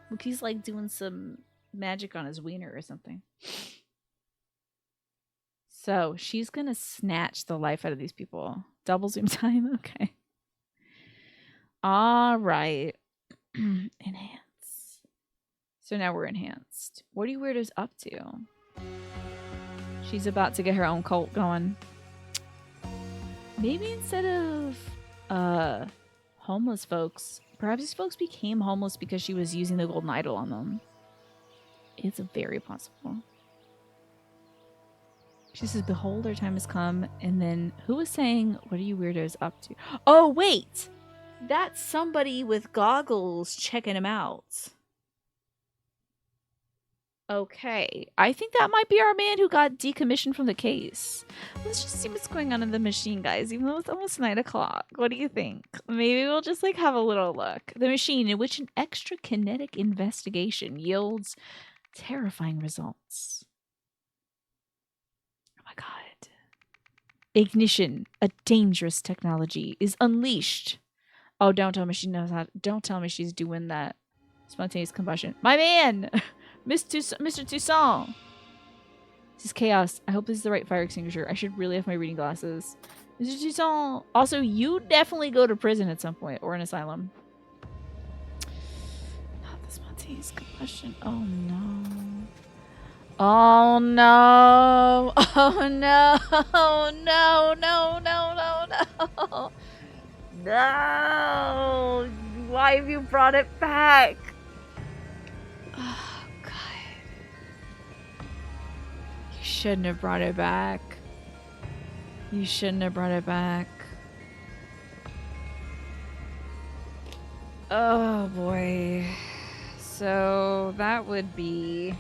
[SPEAKER 1] Look, he's like doing some magic on his wiener or something. So, she's gonna snatch the life out of these people. Double zoom time? Okay. Alright. Enhance. So now we're enhanced. What are you weirdos up to? She's about to get her own cult going. Maybe instead of homeless folks, perhaps these folks became homeless because she was using the golden idol on them. It's very possible. She says, behold, our time has come. And then who was saying, what are you weirdos up to? Oh, wait. That's somebody with goggles checking him out. Okay. I think that might be our man who got decommissioned from the case. Let's just see what's going on in the machine, guys, even though it's almost 9 o'clock. What do you think? Maybe we'll just like have a little look. The machine in which an extra kinetic investigation yields terrifying results. Oh my god. Ignition, a dangerous technology, is unleashed. Oh, don't tell me she knows how. Don't tell me she's doing that spontaneous combustion. My man! Mr. Toussaint! This is chaos. I hope this is the right fire extinguisher. I should really have my reading glasses. Mr. Toussaint! Also, you definitely go to prison at some point, or an asylum. Not the spontaneous combustion. Oh no. Oh no! Oh no! No! No! No! No! No! No! Why have you brought it back? Oh, God. You shouldn't have brought it back. You shouldn't have brought it back. Oh, boy. So, that would be...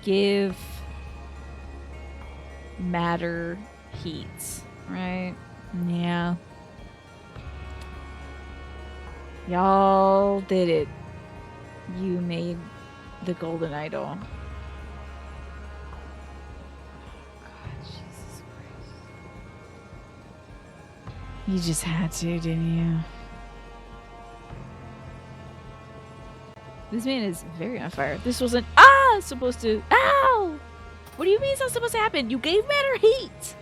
[SPEAKER 1] give... matter heat, right? Yeah. Y'all did it. You made the golden idol. God, Jesus Christ. You just had to, didn't you? This man is very on fire. This wasn't supposed to. Ow! What do you mean it's not supposed to happen? You gave matter heat!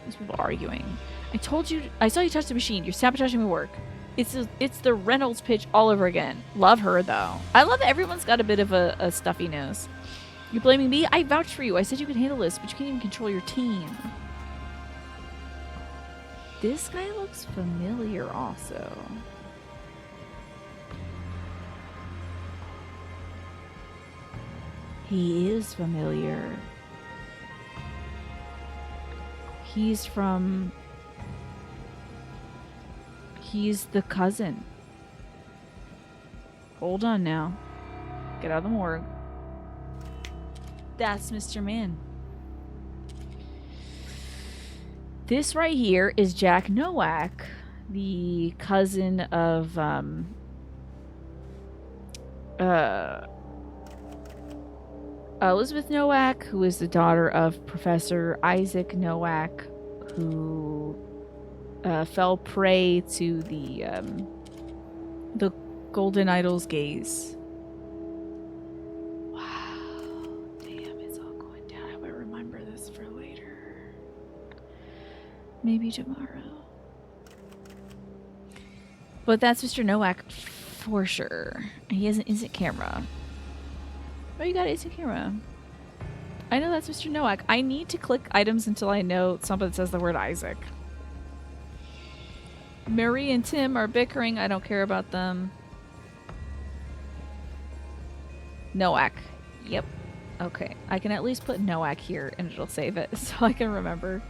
[SPEAKER 1] These people are arguing. I told you, I saw you touch the machine. You're sabotaging my work. It's the Reynolds pitch all over again. Love her, though. I love that everyone's got a bit of a stuffy nose. You're blaming me? I vouched for you. I said you could handle this, but you can't even control your team. This guy looks familiar also. He is familiar. He's the cousin. Hold on now. Get out of the morgue. That's Mr. Man. This right here is Jack Nowak, the cousin of Elizabeth Nowak, who is the daughter of Professor Isaac Nowak, who fell prey to the Golden Idol's gaze. Wow, damn, it's all going down. I hope I remember this for later. Maybe tomorrow. But that's Mr. Nowak for sure. He has an instant camera. Oh, you got an instant camera. I know that's Mr. Nowak. I need to click items until I know something that says the word Isaac. Marie and Tim are bickering. I don't care about them. Nowak. Yep. Okay. I can at least put Nowak here and it'll save it so I can remember.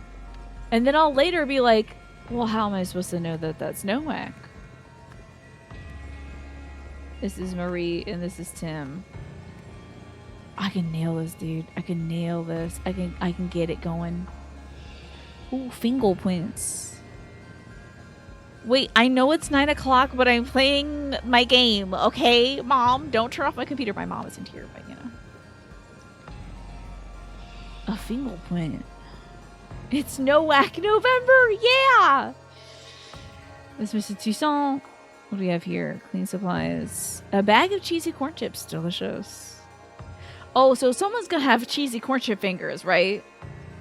[SPEAKER 1] And then I'll later be like, well, how am I supposed to know that that's Nowak? This is Marie and this is Tim. I can nail this, dude. I can nail this. I can get it going. Ooh, fingerprints. Wait, I know it's 9 o'clock, but I'm playing my game, okay? Mom, don't turn off my computer. My mom isn't here, but you know. A fingerprint. It's Nowak November, yeah! This is Mr. Toussaint. What do we have here? Clean supplies. A bag of cheesy corn chips. Delicious. Oh, so someone's gonna have cheesy corn chip fingers, right?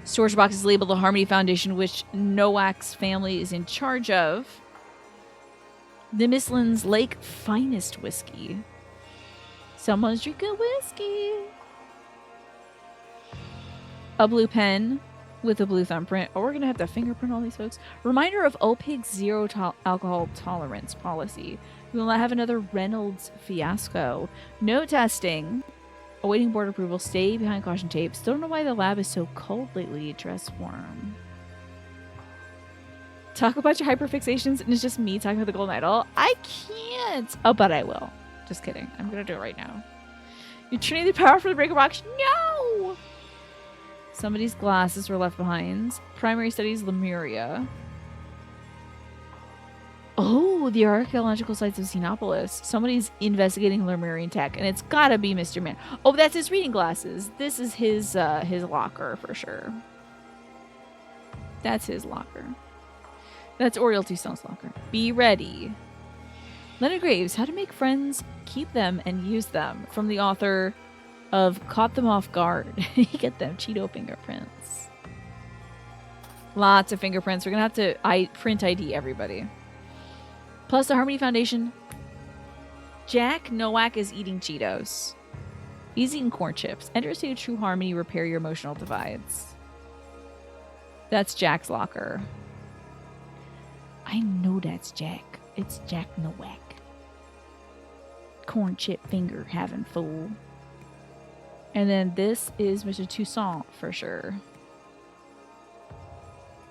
[SPEAKER 1] Storage box is labeled the Harmony Foundation, which Nowak's family is in charge of. The Misslan's Lake Finest Whiskey. Someone's drinking whiskey. A blue pen with a blue thumbprint. Oh, we're gonna have to fingerprint all these folks. Reminder of OPIG's zero alcohol tolerance policy. We will not have another Reynolds fiasco. No testing. Awaiting board approval. Stay behind caution tape. Still don't know why the lab is so cold lately. Dress warm. Talk about your hyperfixations and it's just me talking about the golden idol. I can't. Oh, but I will. Just kidding. I'm going to do it right now. You're turning the power for the breaker box. No! Somebody's glasses were left behind. Primary studies, Lemuria. Oh, the archaeological sites of Xenopolis. Somebody's investigating Lemurian tech, and it's gotta be Mr. Man. Oh, that's his reading glasses. This is his locker for sure. That's his locker. That's Oriole Toussaint's locker. Be ready. Leonard Graves, How to Make Friends, Keep Them, and Use Them. From the author of Caught Them Off Guard. Get them Cheeto fingerprints. Lots of fingerprints. We're going to have to print ID everybody. Plus the Harmony Foundation. Jack Nowak is eating Cheetos. He's eating corn chips. Enter a state of true harmony. Repair your emotional divides. That's Jack's locker. I know that's Jack. It's Jack Nowak. Corn chip finger having fool. And then this is Mr. Toussaint for sure.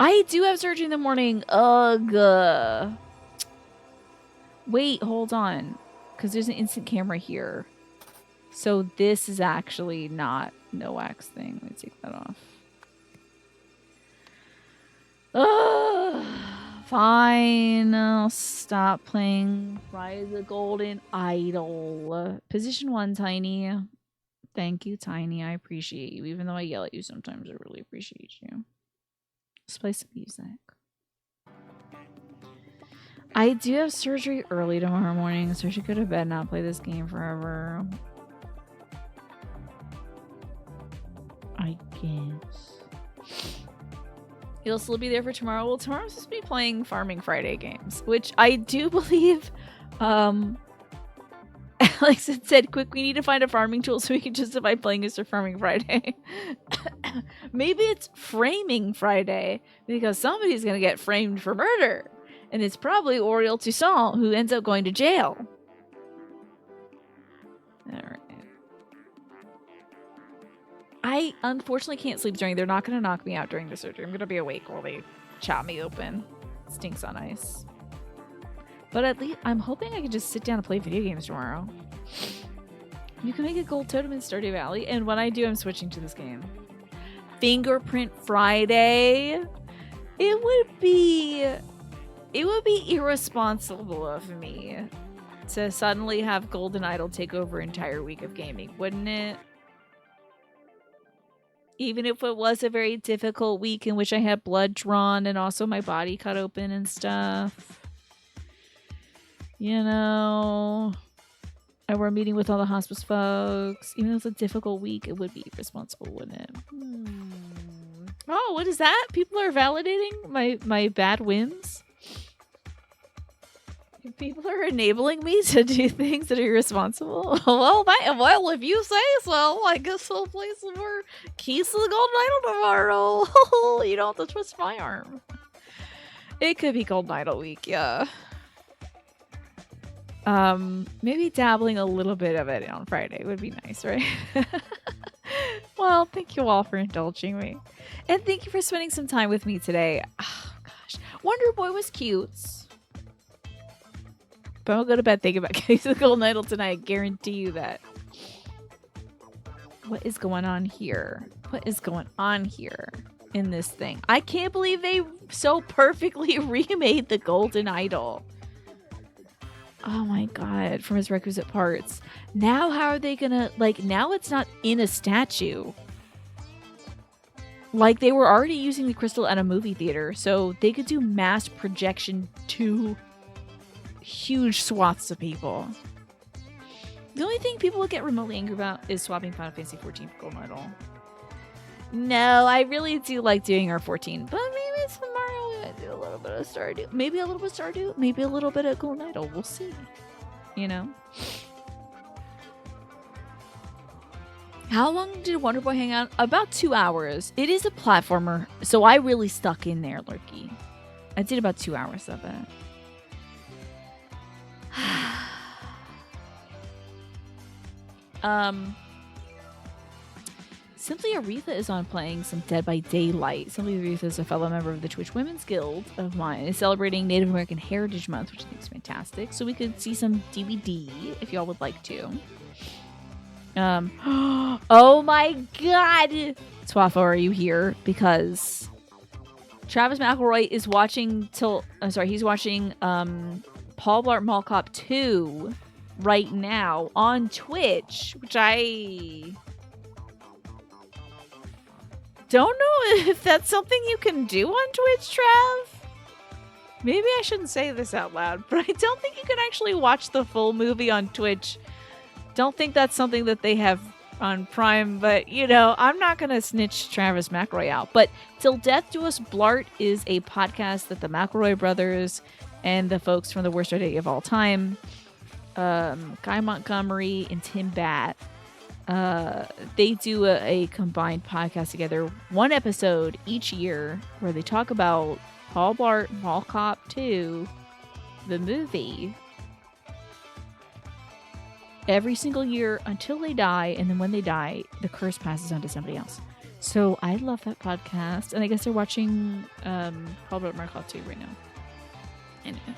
[SPEAKER 1] I do have surgery in the morning. Ugh. Wait, hold on. Because there's an instant camera here. So this is actually not Nowak's thing. Let me take that off. Ugh. Fine. I'll stop playing Rise of the Golden Idol. Position 1, Tiny. Thank you, Tiny. I appreciate you. Even though I yell at you sometimes, I really appreciate you. Let's play some music. I do have surgery early tomorrow morning, so I should go to bed and not play this game forever. I guess. You'll still be there for tomorrow. Well, tomorrow I'm supposed to be playing Farming Friday games, which I do believe Alex had said, quick, we need to find a farming tool so we can justify playing Mr. Farming Friday. Maybe it's Framing Friday, because somebody's going to get framed for murder. And it's probably Oriole Toussaint who ends up going to jail. Alright. I unfortunately can't sleep during. They're not going to knock me out during the surgery. I'm going to be awake while they chop me open. Stinks on ice. But at least I'm hoping I can just sit down and play video games tomorrow. You can make a gold totem in Stardew Valley, and when I do, I'm switching to this game. Fingerprint Friday. It would be irresponsible of me to suddenly have Golden Idol take over an entire week of gaming, wouldn't it? Even if it was a very difficult week in which I had blood drawn and also my body cut open and stuff. You know, and we're meeting with all the hospice folks. Even though it's a difficult week, it would be irresponsible, wouldn't it? Oh, what is that? People are validating my bad wins? People are enabling me to do things that are irresponsible. Well, if you say so, I guess I'll play some more Keys to the Golden Idol tomorrow. You don't have to twist my arm. It could be Golden Idol week, yeah. Maybe dabbling a little bit of it on Friday would be nice, right? Well, thank you all for indulging me. And thank you for spending some time with me today. Oh, gosh. Wonder Boy was cute. But I'll go to bed thinking about Keys to the Golden Idol tonight. I guarantee you that. What is going on here? What is going on here in this thing? I can't believe they so perfectly remade the Golden Idol. Oh my god, from his requisite parts. Now how are they gonna, like, now it's not in a statue. Like, they were already using the crystal at a movie theater, so they could do mass projection to huge swaths of people. The only thing people would get remotely angry about is swapping Final Fantasy 14 for Golden Idol. No, I really do like doing R14, but maybe tomorrow we might do a little bit of Stardew. Maybe a little bit of Stardew, maybe a little bit of Golden Idol. We'll see. You know? How long did Wonder Boy hang out? About 2 hours. It is a platformer, so I really stuck in there, Lurky. I did about 2 hours of it. Simply Aretha is on playing some Dead by Daylight. Simply Aretha is a fellow member of the Twitch Women's Guild of mine. It's celebrating Native American Heritage Month, which I think is fantastic. So we could see some DVD if y'all would like to. Oh my god! Swaffo, are you here? Because Travis McElroy is watching he's watching Paul Blart Mall Cop 2 right now on Twitch, which I don't know if that's something you can do on Twitch, Trav. Maybe I shouldn't say this out loud, but I don't think you can actually watch the full movie on Twitch. Don't think that's something that they have on Prime, but, you know, I'm not going to snitch Travis McElroy out. But Till Death Do Us Blart is a podcast that the McElroy brothers and the folks from The Worst Day of All Time, Guy Montgomery and Tim Batt, they do a combined podcast together, one episode each year, where they talk about Paul Blart Mall Cop 2, the movie, every single year until they die, and then when they die, the curse passes on to somebody else. So I love that podcast, and I guess they're watching Paul Blart Mall Cop 2 right now. Anyway.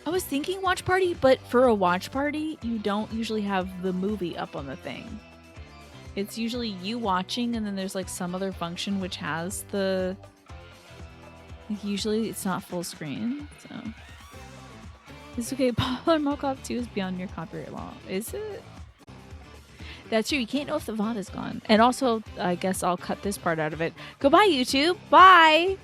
[SPEAKER 1] I was thinking watch party, but for a watch party, you don't usually have the movie up on the thing. It's usually you watching, and then there's like some other function which has the... Usually it's not full screen, so... It's okay, Paul Blart Mall Cop 2 is beyond your copyright law. Is it? That's true, you can't know if the VOD is gone. And also, I guess I'll cut this part out of it. Goodbye, YouTube! Bye!